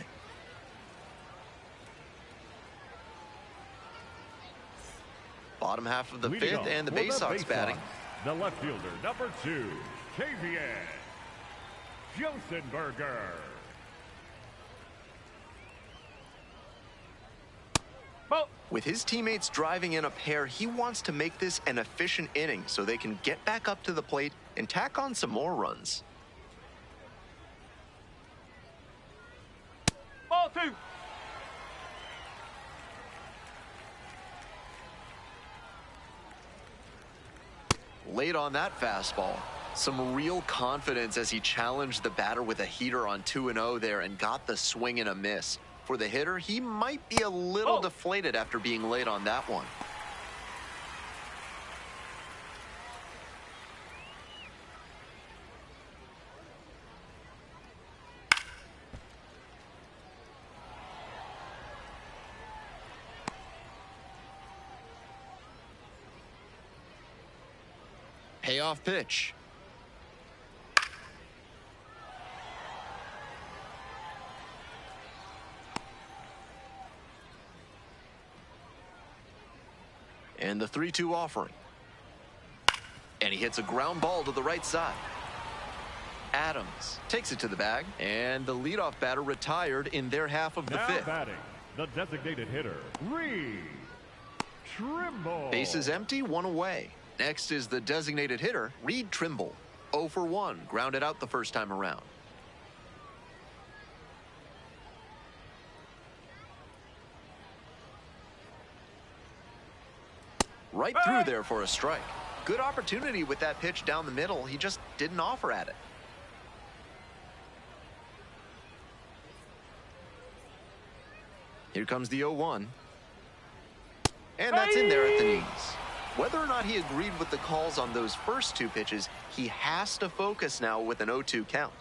Bottom half of the 5th, and the Bay Sox batting. The left fielder, number 2, Javier Josenberger. With his teammates driving in a pair, he wants to make this an efficient inning so they can get back up to the plate and tack on some more runs. Ball 2. Late on that fastball. Some real confidence as he challenged the batter with a heater on 2-0 there and got the swing and a miss. For the hitter, he might be a little deflated after being late on that one. Payoff pitch. And the 3-2 offering. And he hits a ground ball to the right side. Adams takes it to the bag. And the leadoff batter retired in their half of the 5th. Batting, the designated hitter, Reed Trimble. Bases empty, 1 away. Next is the designated hitter, Reed Trimble. 0 for 1, grounded out the first time around. Right through there for a strike. Good opportunity with that pitch down the middle. He just didn't offer at it. Here comes the 0-1. And that's in there at the knees. Whether or not he agreed with the calls on those first 2 pitches, he has to focus now with an 0-2 count.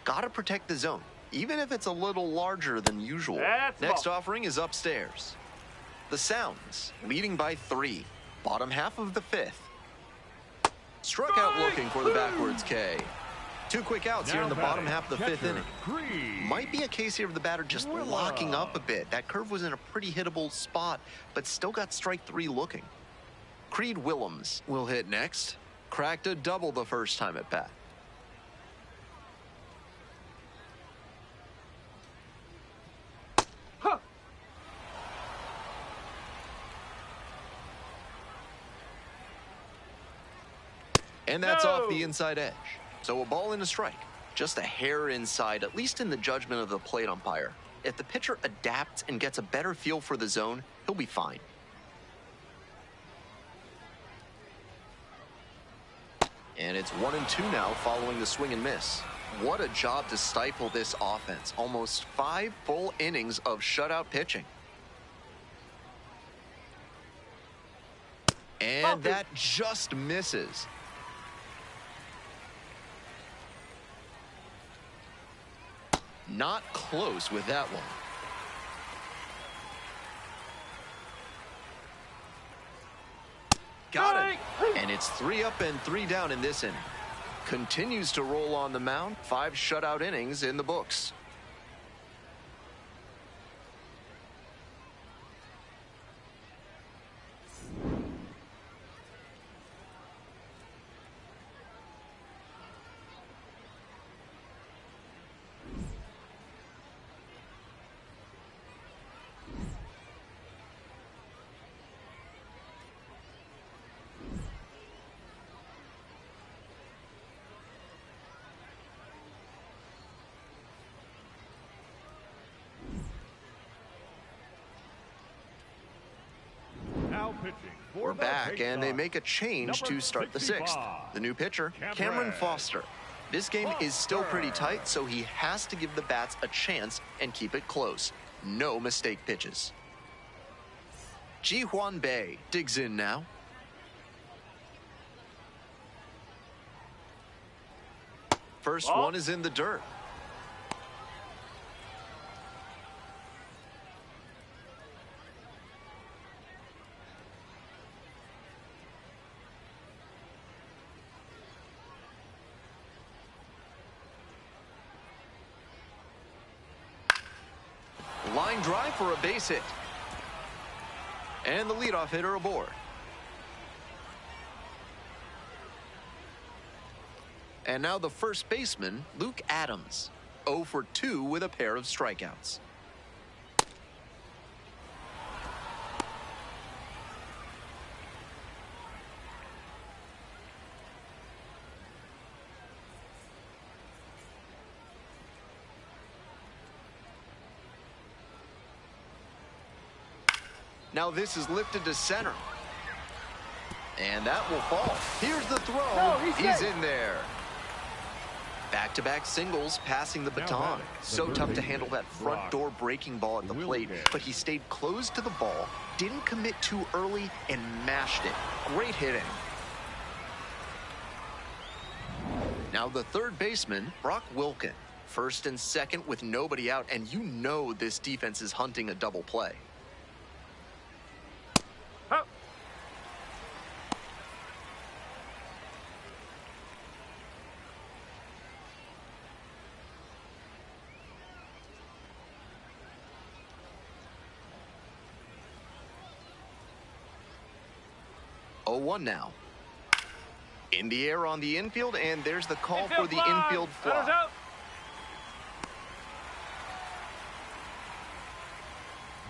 Gotta protect the zone, even if it's a little larger than usual. Next offering is upstairs. The Sounds leading by 3. Bottom half of the 5th. Struck out looking for the backwards K. 2 quick outs here in the bottom half of the 5th inning. Might be a case here of the batter just locking up a bit. That curve was in a pretty hittable spot, but still got strike 3 looking. Creed Willems will hit next. Cracked a double the first time at bat. And that's off the inside edge. So a ball and a strike. Just a hair inside, at least in the judgment of the plate umpire. If the pitcher adapts and gets a better feel for the zone, he'll be fine. And it's 1-2 now following the swing and miss. What a job to stifle this offense. Almost 5 full innings of shutout pitching. And that just misses. Not close with that one. Got it. And it's 3 up and 3 down in this inning. Continues to roll on the mound. 5 shutout innings in the books. We're back, and they make a change to start the 6th. The new pitcher, Cameron Foster. This game is still pretty tight, so he has to give the bats a chance and keep it close. No mistake pitches. Ji-Hwan Bae digs in now. First one is in the dirt. Line drive for a base hit. And the leadoff hitter aboard. And now the first baseman, Luke Adams. 0 for 2 with a pair of strikeouts. Now this is lifted to center. And that will fall. Here's the throw. No, he's in there. Back-to-back singles, passing the baton. So tough to handle that front door breaking ball at the plate, but he stayed close to the ball, didn't commit too early, and mashed it. Great hitting. Now the third baseman, Brock Wilken. First and second with nobody out, and you know this defense is hunting a double play. One now. In the air on the infield, and there's the call for the infield fly.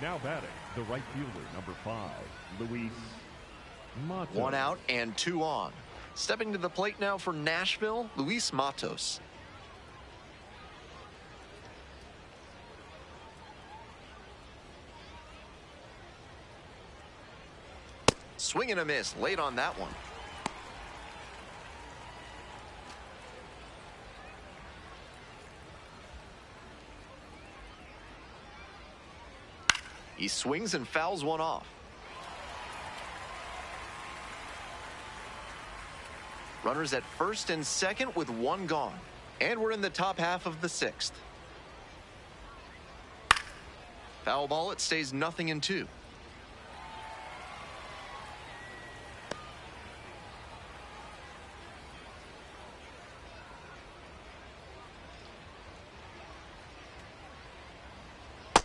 Now batting, the right fielder, number 5, Luis Matos. 1 out and 2 on. Stepping to the plate now for Nashville, Luis Matos. Swing and a miss late on that one. He swings and fouls one off. Runners at first and second with 1 gone. And we're in the top half of the 6th. Foul ball, it stays 0-2.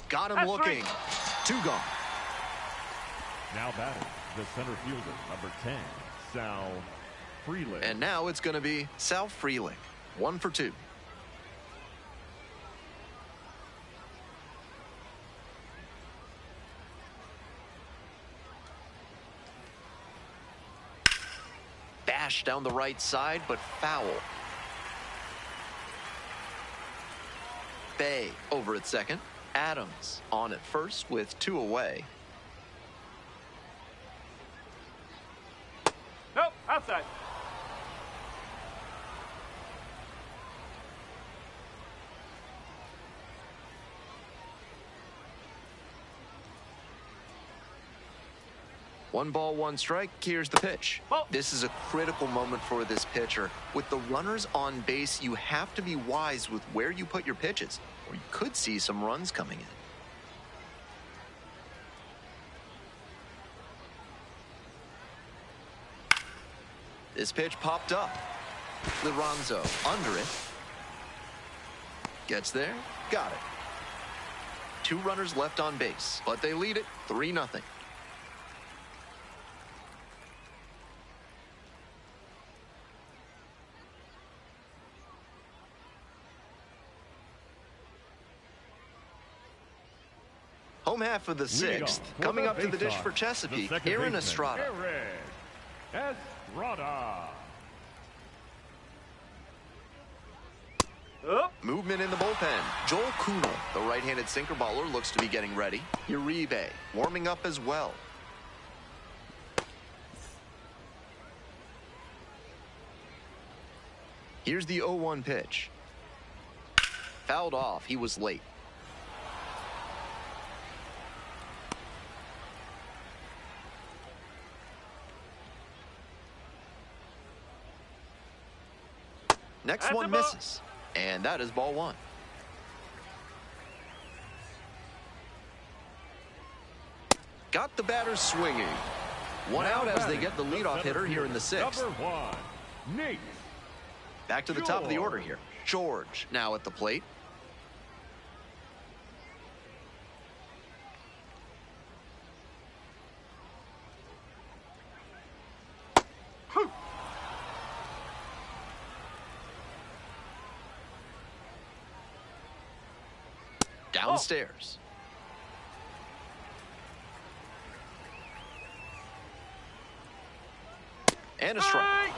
Got him That's looking. right. 2 gone. Now batting, the center fielder, number 10, Sal Freeland. And now it's going to be Sal Freeland. 1 for 2. Bash down the right side, but foul. Bay over at second. Adams on at first with 2 away. Nope, outside. One ball, one strike. Here's the pitch. Ball. This is a critical moment for this pitcher. With the runners on base, you have to be wise with where you put your pitches, or you could see some runs coming in. This pitch popped up. Liranzo under it. Gets there. Got it. 2 runners left on base, but they lead it 3-0. Home half of the 6th. Coming up to the dish for Chesapeake, Aaron Estrada. Aaron Estrada. Up. Movement in the bullpen. Joel Kuhnel, the right-handed sinker baller, looks to be getting ready. Uribe warming up as well. Here's the 0-1 pitch. Fouled off. He was late. Next That's one a ball. misses. And that is ball 1. Got the batter swinging. One out as they get the leadoff hitter here in the 6th. Number 1, Nate. Back to the top of the order here. George now at the plate. Downstairs. And a strike.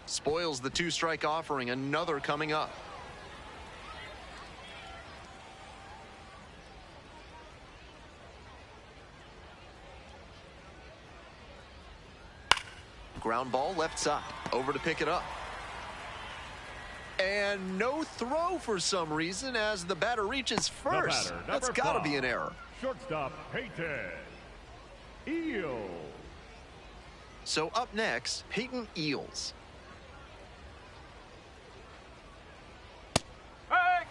Spoils the 2-strike offering. Another coming up. Ground ball left side. Over to pick it up. And no throw for some reason as the batter reaches first. Batter, That's got to be an error. Shortstop Peyton Eels. So up next, Peyton Eels. Hey.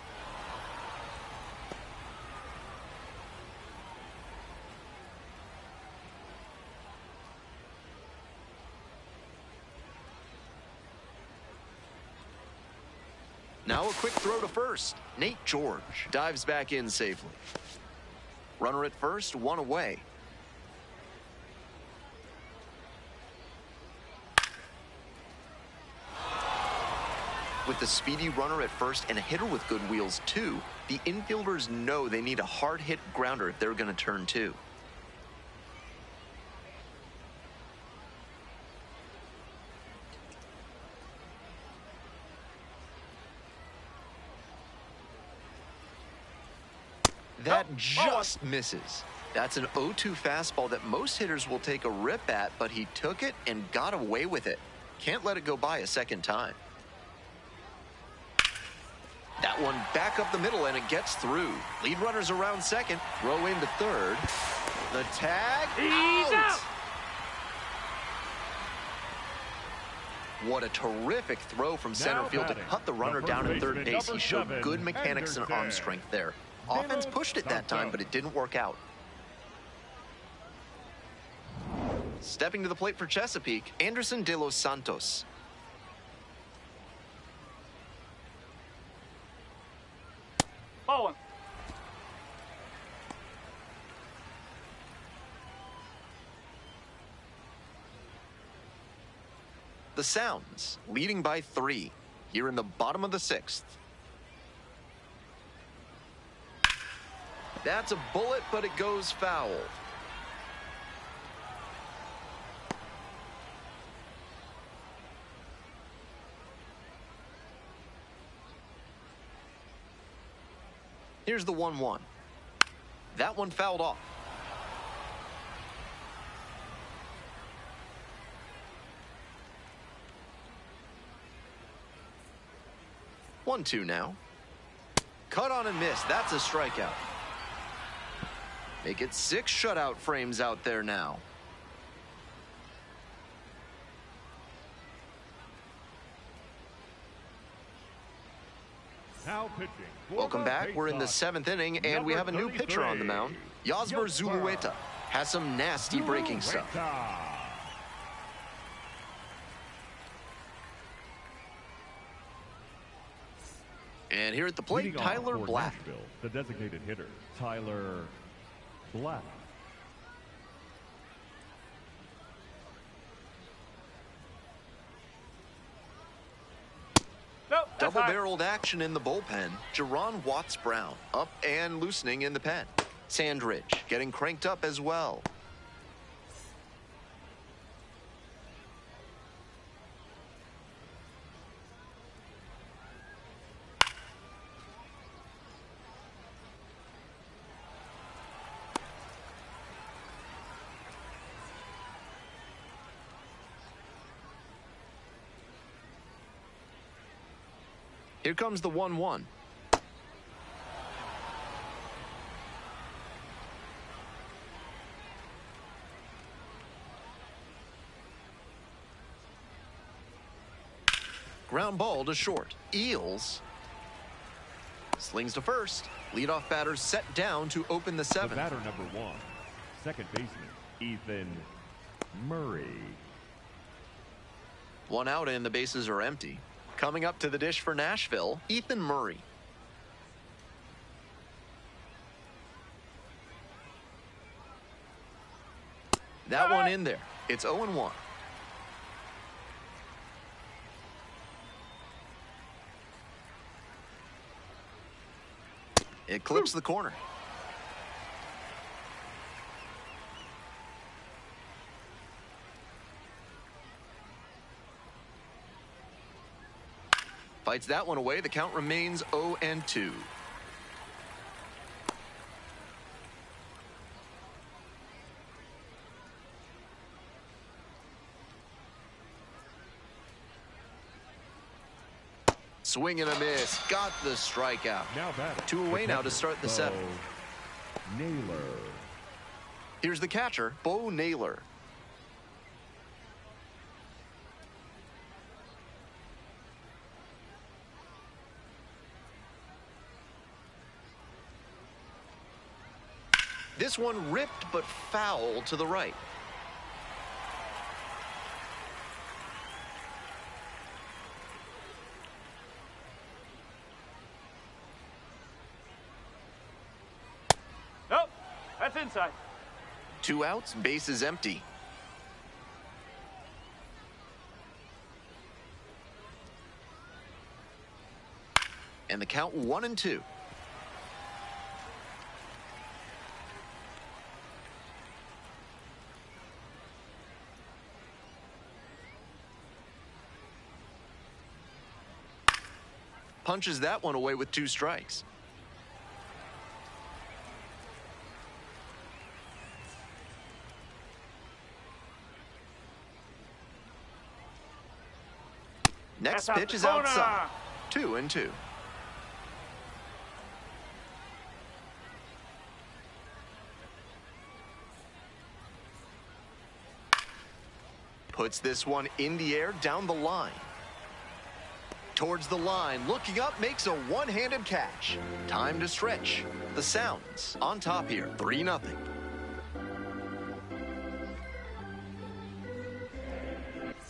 Now a quick throw to first. Nate George dives back in safely. Runner at first, 1 away. With the speedy runner at first and a hitter with good wheels too, the infielders know they need a hard hit grounder if they're going to turn 2. That just misses. That's an 0-2 fastball that most hitters will take a rip at, but he took it and got away with it. Can't let it go by a second time. That one back up the middle, and it gets through. Lead runners around second. Throw into third. The tag. He's out. What a terrific throw from center Now field to batting, cut the runner the down first in third baseman, base. He number showed 7, good mechanics and arm Anderson. strength there. Offense pushed it that time, but it didn't work out. Stepping to the plate for Chesapeake, Anderson de los Santos. The Sounds leading by 3 here in the bottom of the 6th. That's a bullet, but it goes foul. Here's the 1-1. That one fouled off. One, 2 now. Cut on and miss. That's a strikeout. Make it 6 shutout frames out there now. Now pitching. Welcome back. We're in the 7th inning, and we have a new pitcher on the mound. Yasmer Zulueta has some nasty breaking stuff. And here at the plate, Tyler Black. Nashville, the designated hitter, Tyler Black. Nope, that's high. Double-barreled action in the bullpen. Jerron Watts-Brown up and loosening in the pen. Sandridge getting cranked up as well. Here comes the 1-1. Ground ball to short. Eels slings to first. Leadoff batter set down to open the 7th. The batter number 1, second baseman, Ethan Murray. 1 out and the bases are empty. Coming up to the dish for Nashville, Ethan Murray. That one in there. It's 0-1. It clips the corner. Fights that one away. The count remains 0-2. Swing and a miss. Got the strikeout. Now batter. 2 away now to start the 7th. Naylor. Here's the catcher, Bo Naylor. This one ripped but foul to the right. Nope, that's inside. 2 outs, bases empty. And the count 1-2. Punches that one away with 2 strikes. Next pitch is outside. 2-2. Puts this one in the air down the line. Towards the line, looking up, makes a one-handed catch. Time to stretch. The Sounds on top here, 3-0.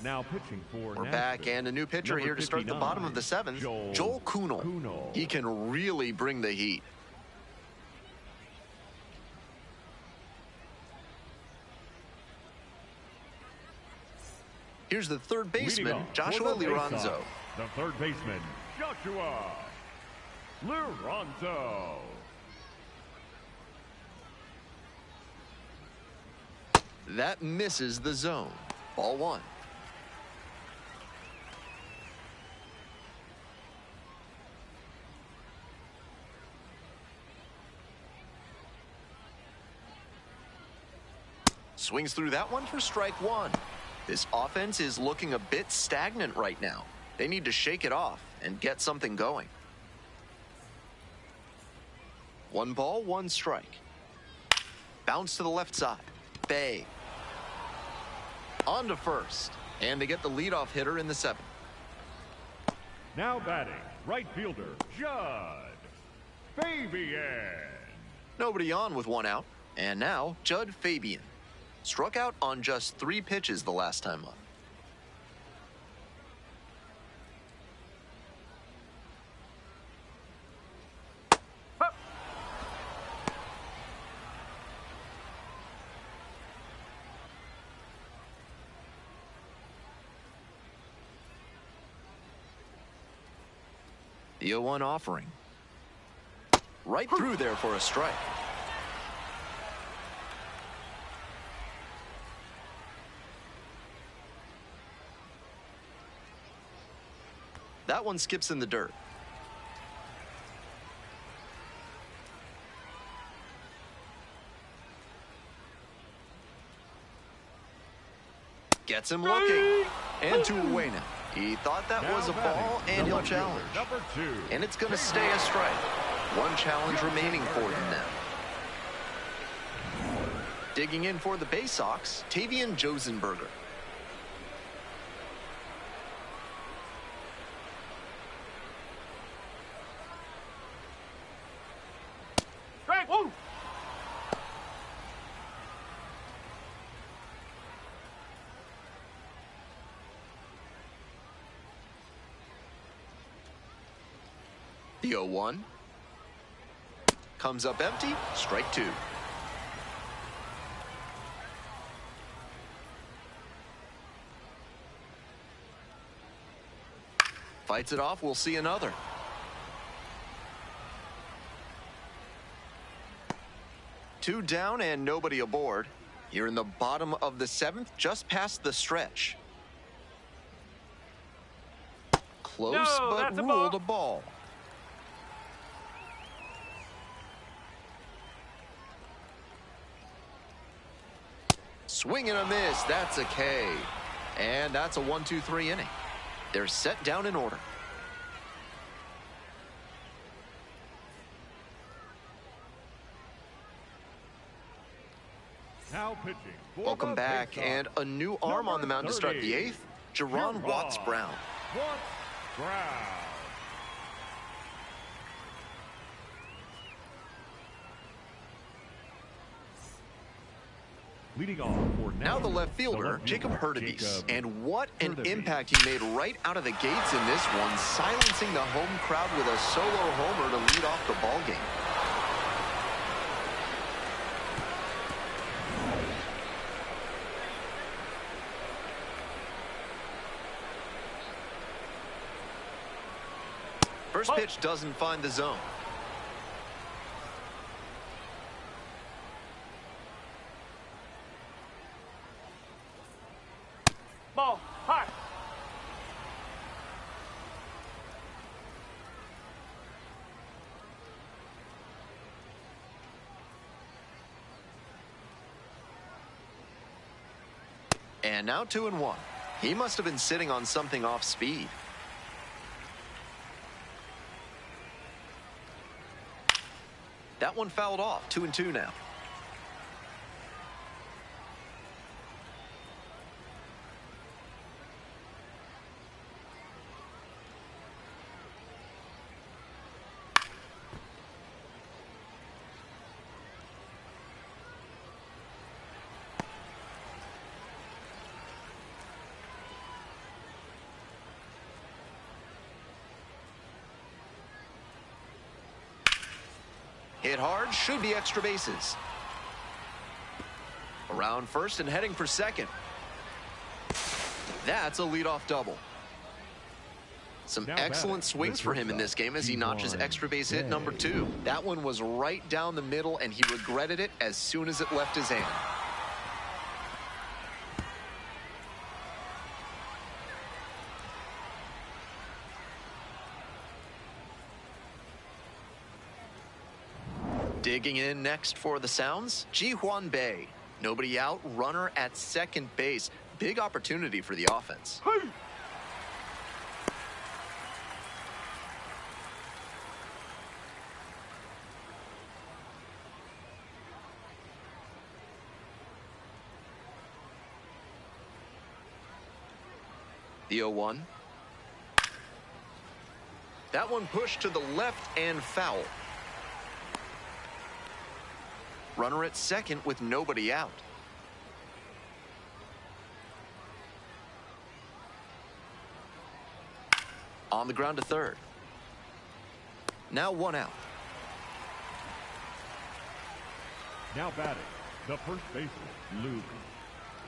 Now pitching for We're back, and a new pitcher here to start the bottom of the 7th, Joel Kuhnel. He can really bring the heat. Here's the third Leading baseman, off Joshua for the Liranzo. faceoff, the third baseman, Joshua Liranzo. That misses the zone. Ball one. Swings through that one for strike one. This offense is looking a bit stagnant right now. They need to shake it off and get something going. 1 ball, 1 strike. Bounce to the left side. Bay. On to first. And they get the leadoff hitter in the 7th. Now batting, right fielder, Judd Fabian. Nobody on with 1 out. And now, Judd Fabian. Struck out on just 3 pitches the last time up. The 0-1 offering. Right through there for a strike. That one skips in the dirt. Gets him looking. And 2 away now. He thought that was a ball, and he'll challenge. Number 2. And it's going to stay a strike. 1 challenge remaining for him now. Digging in for the Bay Sox, Tavian Josenberger. Strike, woo! The 0-1. Comes up empty. Strike 2. Fights it off. We'll see another. Two down and nobody aboard. Here in the bottom of the 7th, just past the stretch. Close, No, but that's a ruled a ball. Swing and a miss. That's a K. And that's a 1-2-3 inning. They're set down in order. Now pitching. for Welcome the back, faceoff, and a new arm on the mound to start the 8th. Jerron Watts Brown. Watts Brown. Leading off for Now the left fielder, Jacob Hurtubise. And what an impact he made right out of the gates in this one, silencing the home crowd with a solo homer to lead off the ball game. First pitch doesn't find the zone. Ball, high. And now 2-1. He must have been sitting on something off speed. That one fouled off. 2-2 now. Hit hard, should be extra bases. Around first and heading for second. That's a leadoff double. Some excellent swings for him in this game as he notches extra base hit number 2. That one was right down the middle, and he regretted it as soon as it left his hand. Digging in next for the Sounds, Ji-Hwan Bae. Nobody out, runner at second base. Big opportunity for the offense. Hey. 0-1. That one pushed to the left and foul. Runner at second with nobody out. On the ground to third. Now 1 out. Now batting, the first baseman, Luke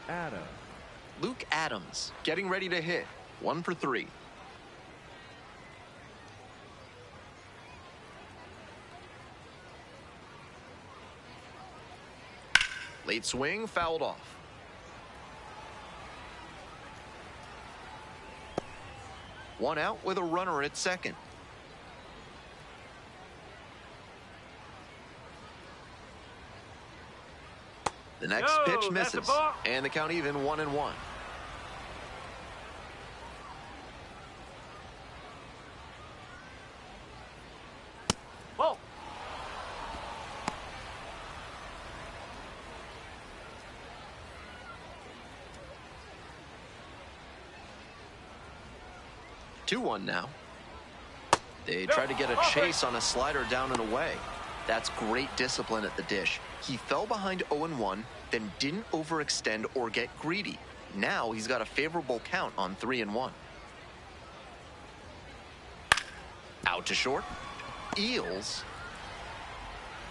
Adams. Luke Adams getting ready to hit. 1 for 3. Late swing, fouled off. One out with a runner at second. The next pitch misses, and the count even 1-1. Ball. Two 2-1 now. They try to get a chase on a slider down and away. That's great discipline at the dish. He fell behind 0-1, then didn't overextend or get greedy. Now he's got a favorable count on 3-1. Out to short. Eels.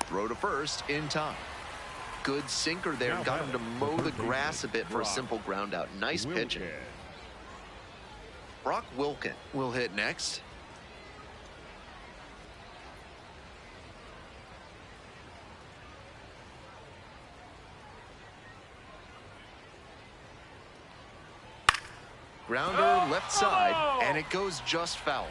Throw to first in time. Good sinker there. Got him to mow the grass a bit for a simple ground out. Nice pitching. Brock Wilken will hit next. Grounder left side, and it goes just foul.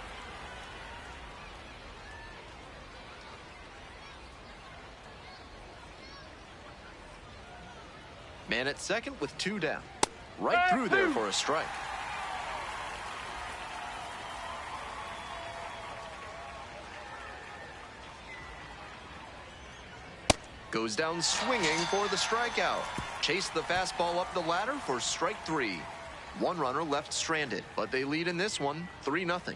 Man at second with 2 down. Right through there for a strike. Goes down swinging for the strikeout. Chase the fastball up the ladder for strike 3. One runner left stranded, but they lead in this one 3-0.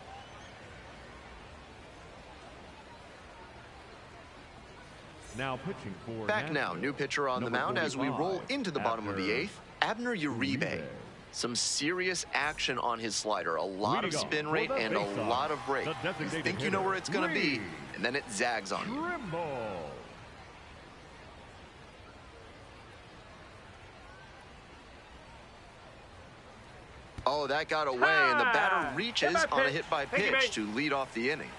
Now pitching for Back now, new pitcher on the mound as we roll into the bottom of the 8th. Abner Uribe. Some serious action on his slider. A lot of spin rate and a lot of break. You think you know where it's going to be, and then it zags on you. Oh, that got away, and the batter reaches on a hit by pitch to lead off the inning.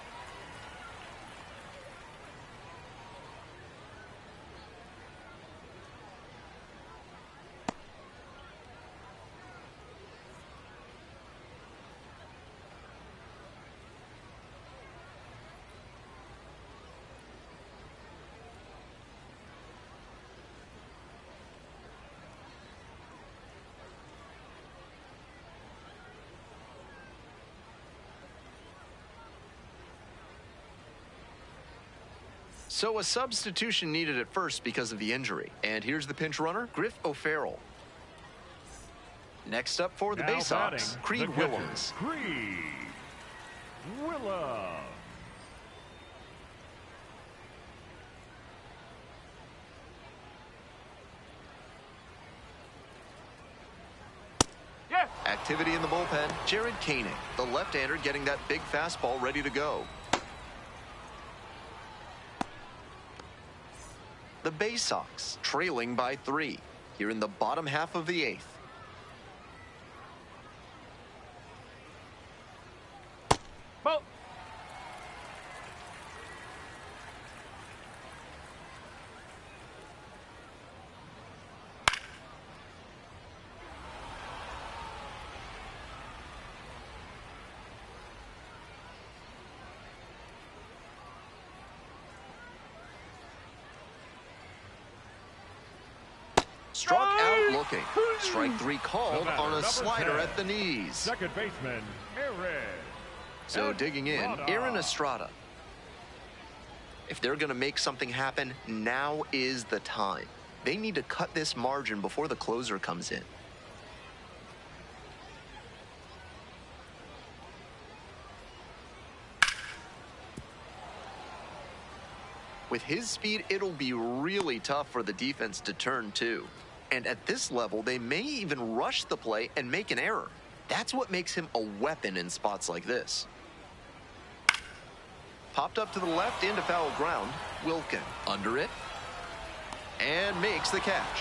So a substitution needed at first because of the injury. And here's the pinch runner, Griff O'Farrell. Next up for the Bay Sox, Creed Willems. Creed Willems. Yes. Activity in the bullpen, Jared Koenig, the left-hander getting that big fastball ready to go. The Bay Sox trailing by 3 here in the bottom half of the 8th. Struck out looking. Strike 3 called on a slider 10, at the knees. Second baseman, Aaron. So digging in, Aaron Estrada. If they're going to make something happen, now is the time. They need to cut this margin before the closer comes in. With his speed, it'll be really tough for the defense to turn too. And at this level, they may even rush the play and make an error. That's what makes him a weapon in spots like this. Popped up to the left into foul ground. Wilkin under it. And makes the catch.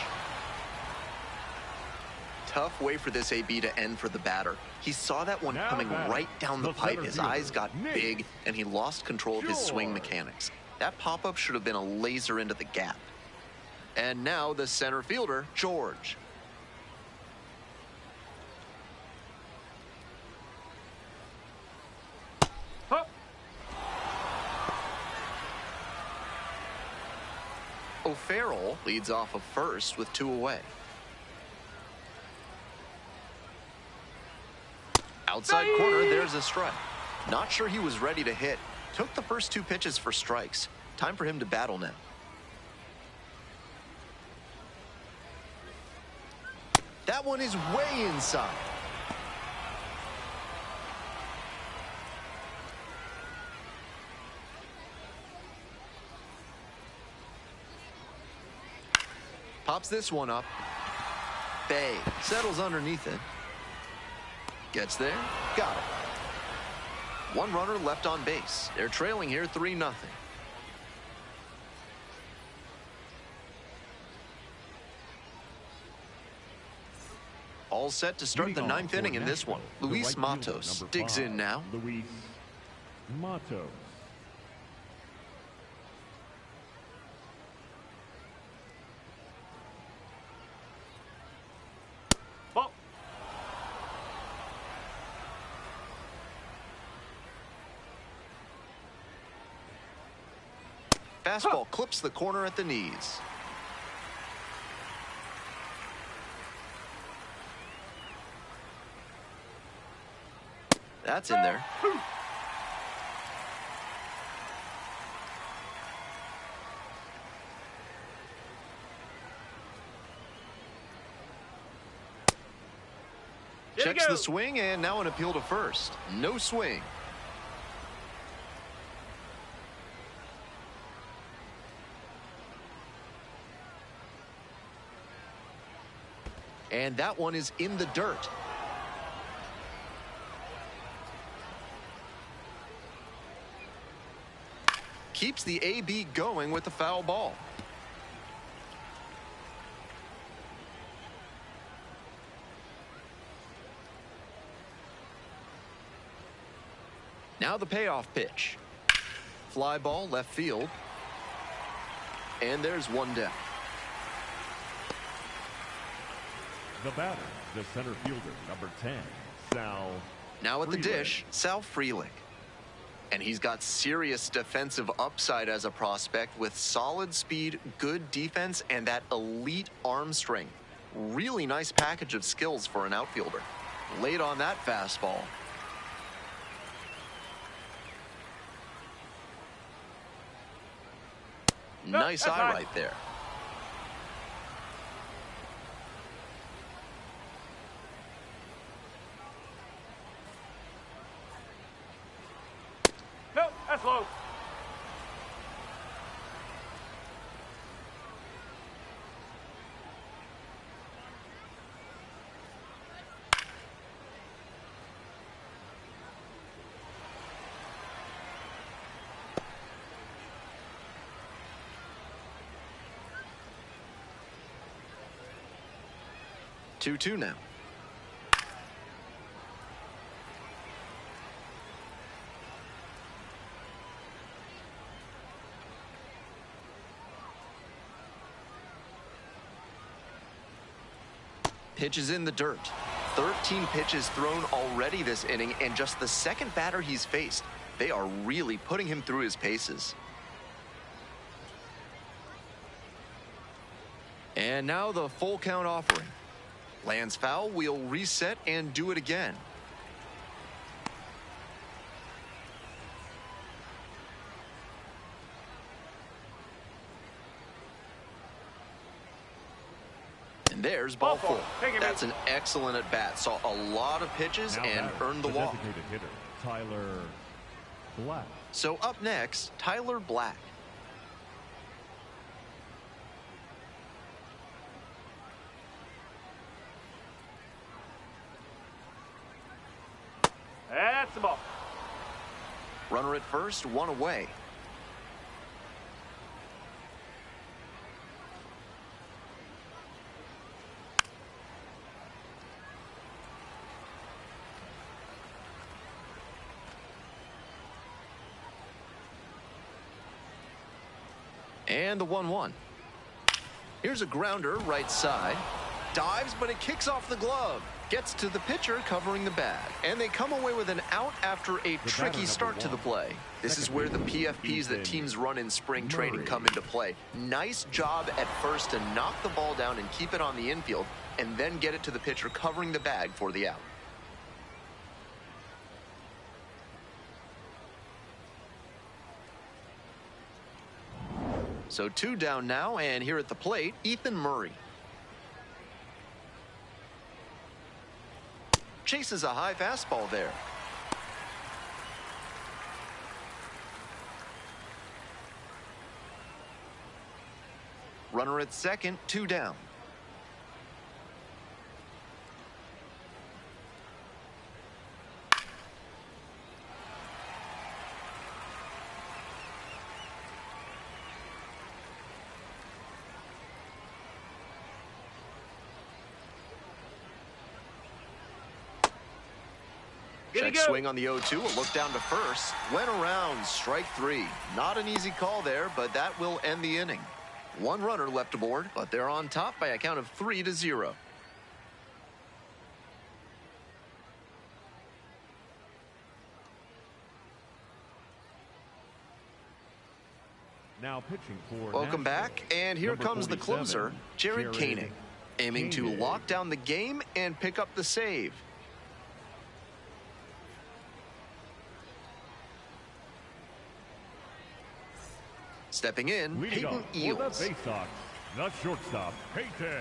Tough way for this AB to end for the batter. He saw that one coming right down the pipe. His eyes got big, and he lost control of his swing mechanics. That pop-up should have been a laser into the gap. And now the center fielder, George. O'Farrell leads off of first with 2 away. Outside corner, there's a strike. Not sure he was ready to hit. Took the first 2 pitches for strikes. Time for him to battle now. That one is way inside. Pops this one up. Bay settles underneath it. Gets there. Got it. 1 runner left on base. They're trailing here 3-0. All set to start the 9th inning in this one. Luis Matos digs in now. Luis Matos. Ball. Fastball clips the corner at the knees. That's in there. Checks the swing, and now an appeal to first. No swing. And that one is in the dirt. Keeps the AB going with the foul ball. Now the payoff pitch. Fly ball left field. And there's one down. The batter, the center fielder, number 10, Sal. Now at the Freeling. dish, Sal Freeling. And he's got serious defensive upside as a prospect with solid speed, good defense, and that elite arm strength. Really nice package of skills for an outfielder. Late on that fastball. Nice eye right there. No, that's low. Two now. Pitches in the dirt. 13 pitches thrown already this inning, and just the second batter he's faced. They are really putting him through his paces. And now the full count offering. Lands foul, we'll reset and do it again. And there's ball four. That's an excellent at bat. Saw a lot of pitches and earned the walk. Designated hitter, Tyler Black. So up next, Tyler Black. That's the ball. Runner at first, one away. And the 1-1. Here's a grounder right side. Dives, but it kicks off the glove. Gets to the pitcher covering the bag. And they come away with an out after a tricky start to the play. This is where the PFPs that teams run in spring training come into play. Nice job at first to knock the ball down and keep it on the infield, and then get it to the pitcher covering the bag for the out. So 2 down now, and here at the plate, Ethan Murray. Chases a high fastball there. Runner at second, 2 down. Check swing on the 0-2, a look down to first. Went around, strike 3. Not an easy call there, but that will end the inning. 1 runner left aboard, but they're on top by a count of 3-0. Now pitching for Welcome back, and here comes the closer, Jared Koenig, aiming to lock down the game and pick up the save. Stepping in, Peyton Eels. The Bay Sox, the shortstop, Peyton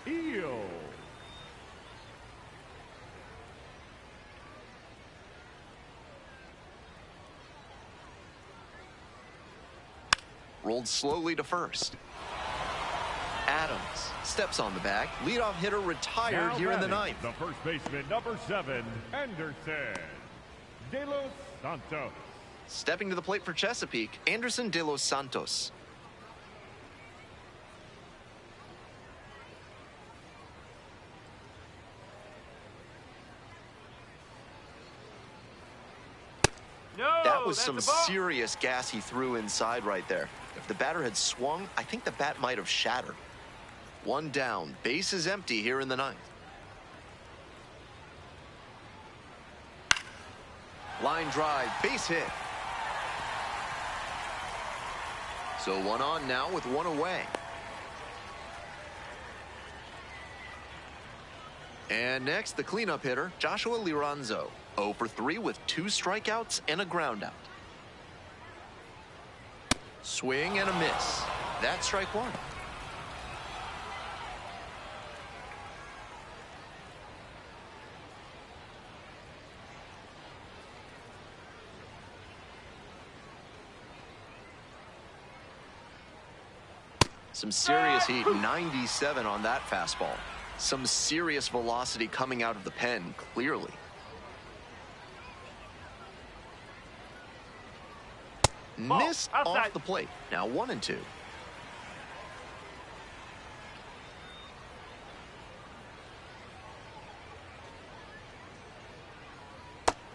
Eels. Rolled slowly to first. Adams steps on the bag. Leadoff hitter retired here in the ninth. The first baseman, number 7, Anderson De Los Santos. Stepping to the plate for Chesapeake, Anderson De Los Santos. No, that was some serious gas he threw inside right there. If the batter had swung, I think the bat might have shattered. 1 down, base is empty here in the ninth. Line drive, base hit. So 1 on now with 1 away. And next, the cleanup hitter, Joshua Liranzo. 0 for 3 with 2 strikeouts and a groundout. Swing and a miss. That's strike 1. Some serious heat, 97 on that fastball. Some serious velocity coming out of the pen, clearly. Missed off the plate. Now 1-2.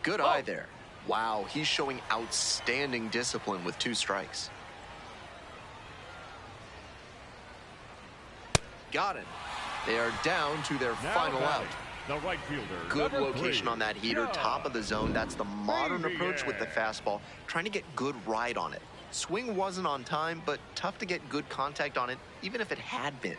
Good eye there. Wow, he's showing outstanding discipline with 2 strikes. Got it. They are down to their final out. The right fielder. Good location on that heater, top of the zone. That's the modern approach with the fastball, trying to get good ride on it. Swing wasn't on time, but tough to get good contact on it, even if it had been.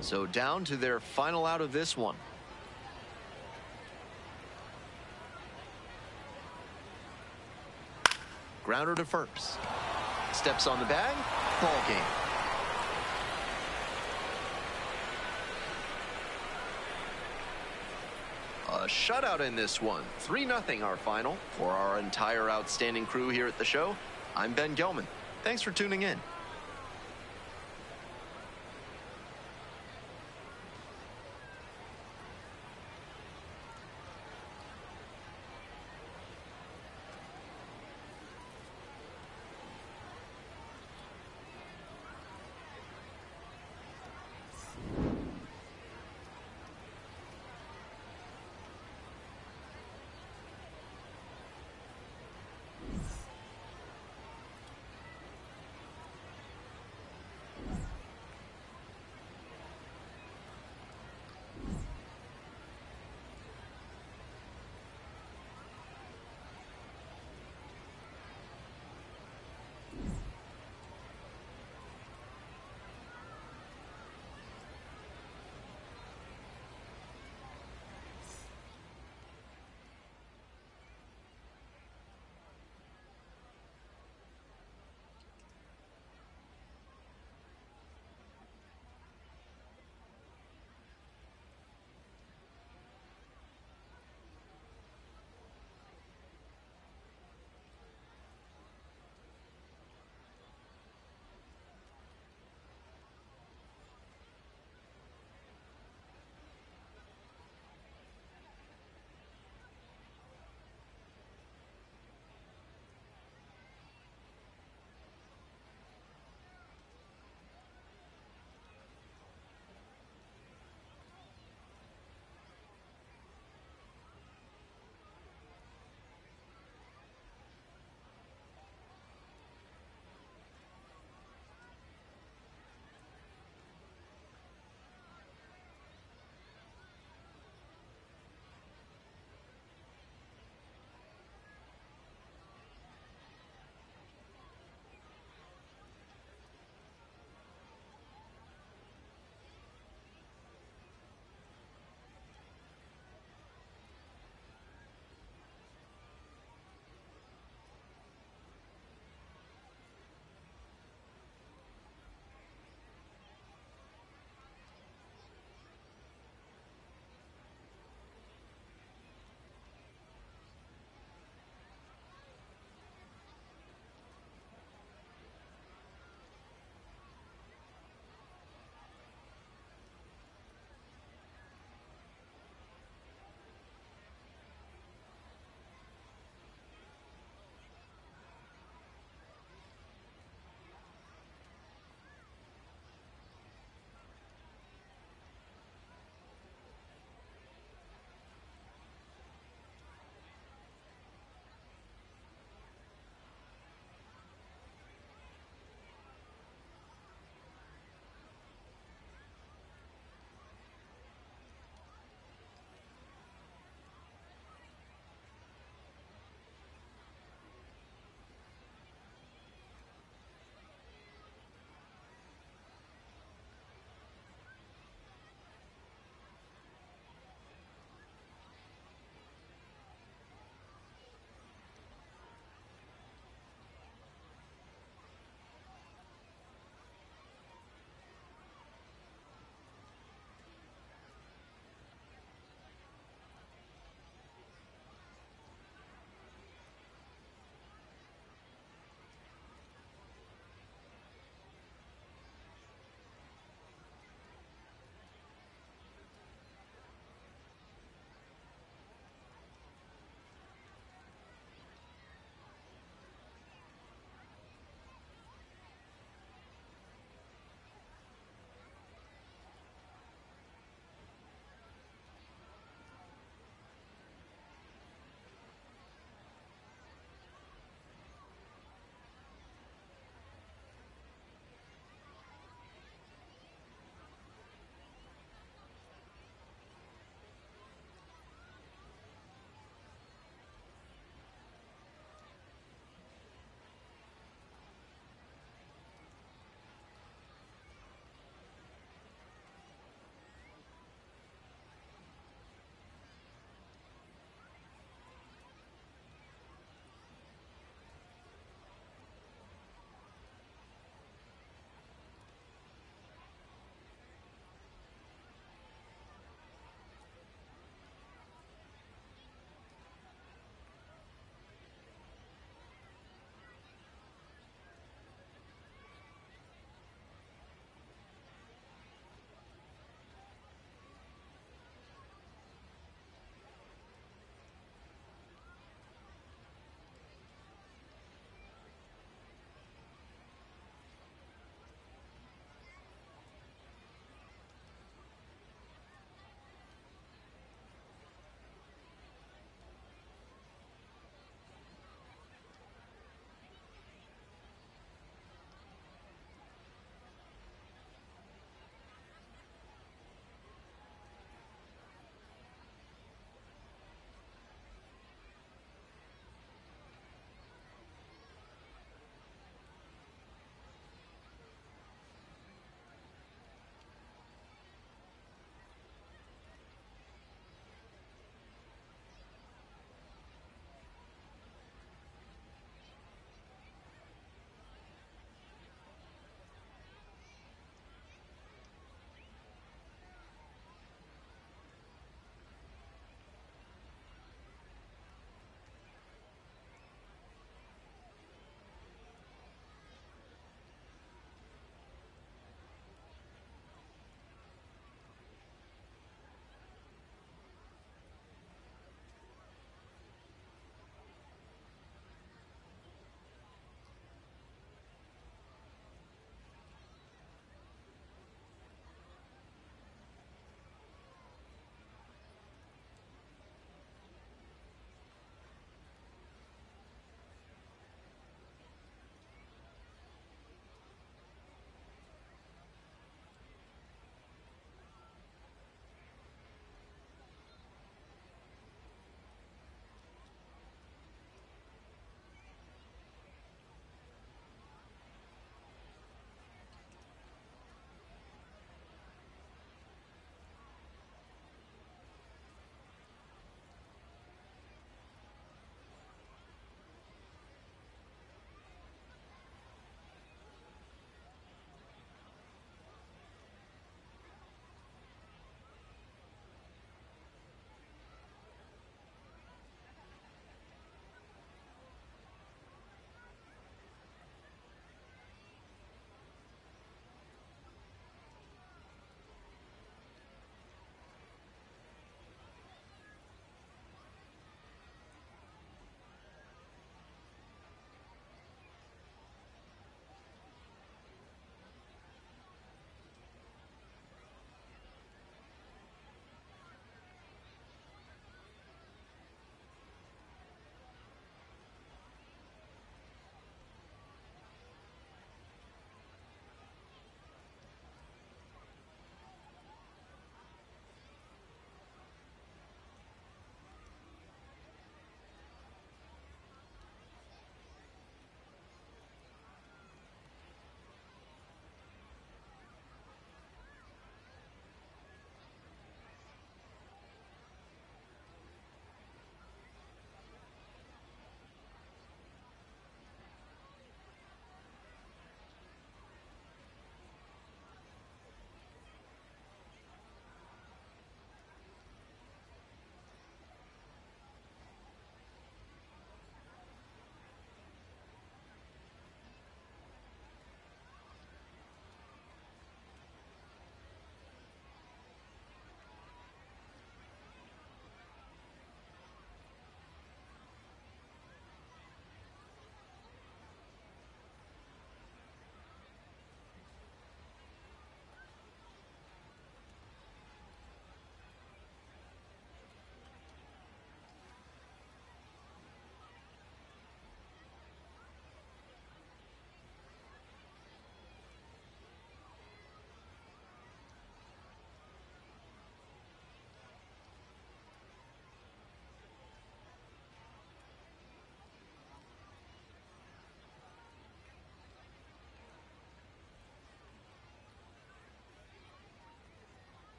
So down to their final out of this one. Grounder to first. Steps on the bag. Ball game. A shutout in this one. 3-0 our final. For our entire outstanding crew here at the show, I'm Ben Gelman. Thanks for tuning in.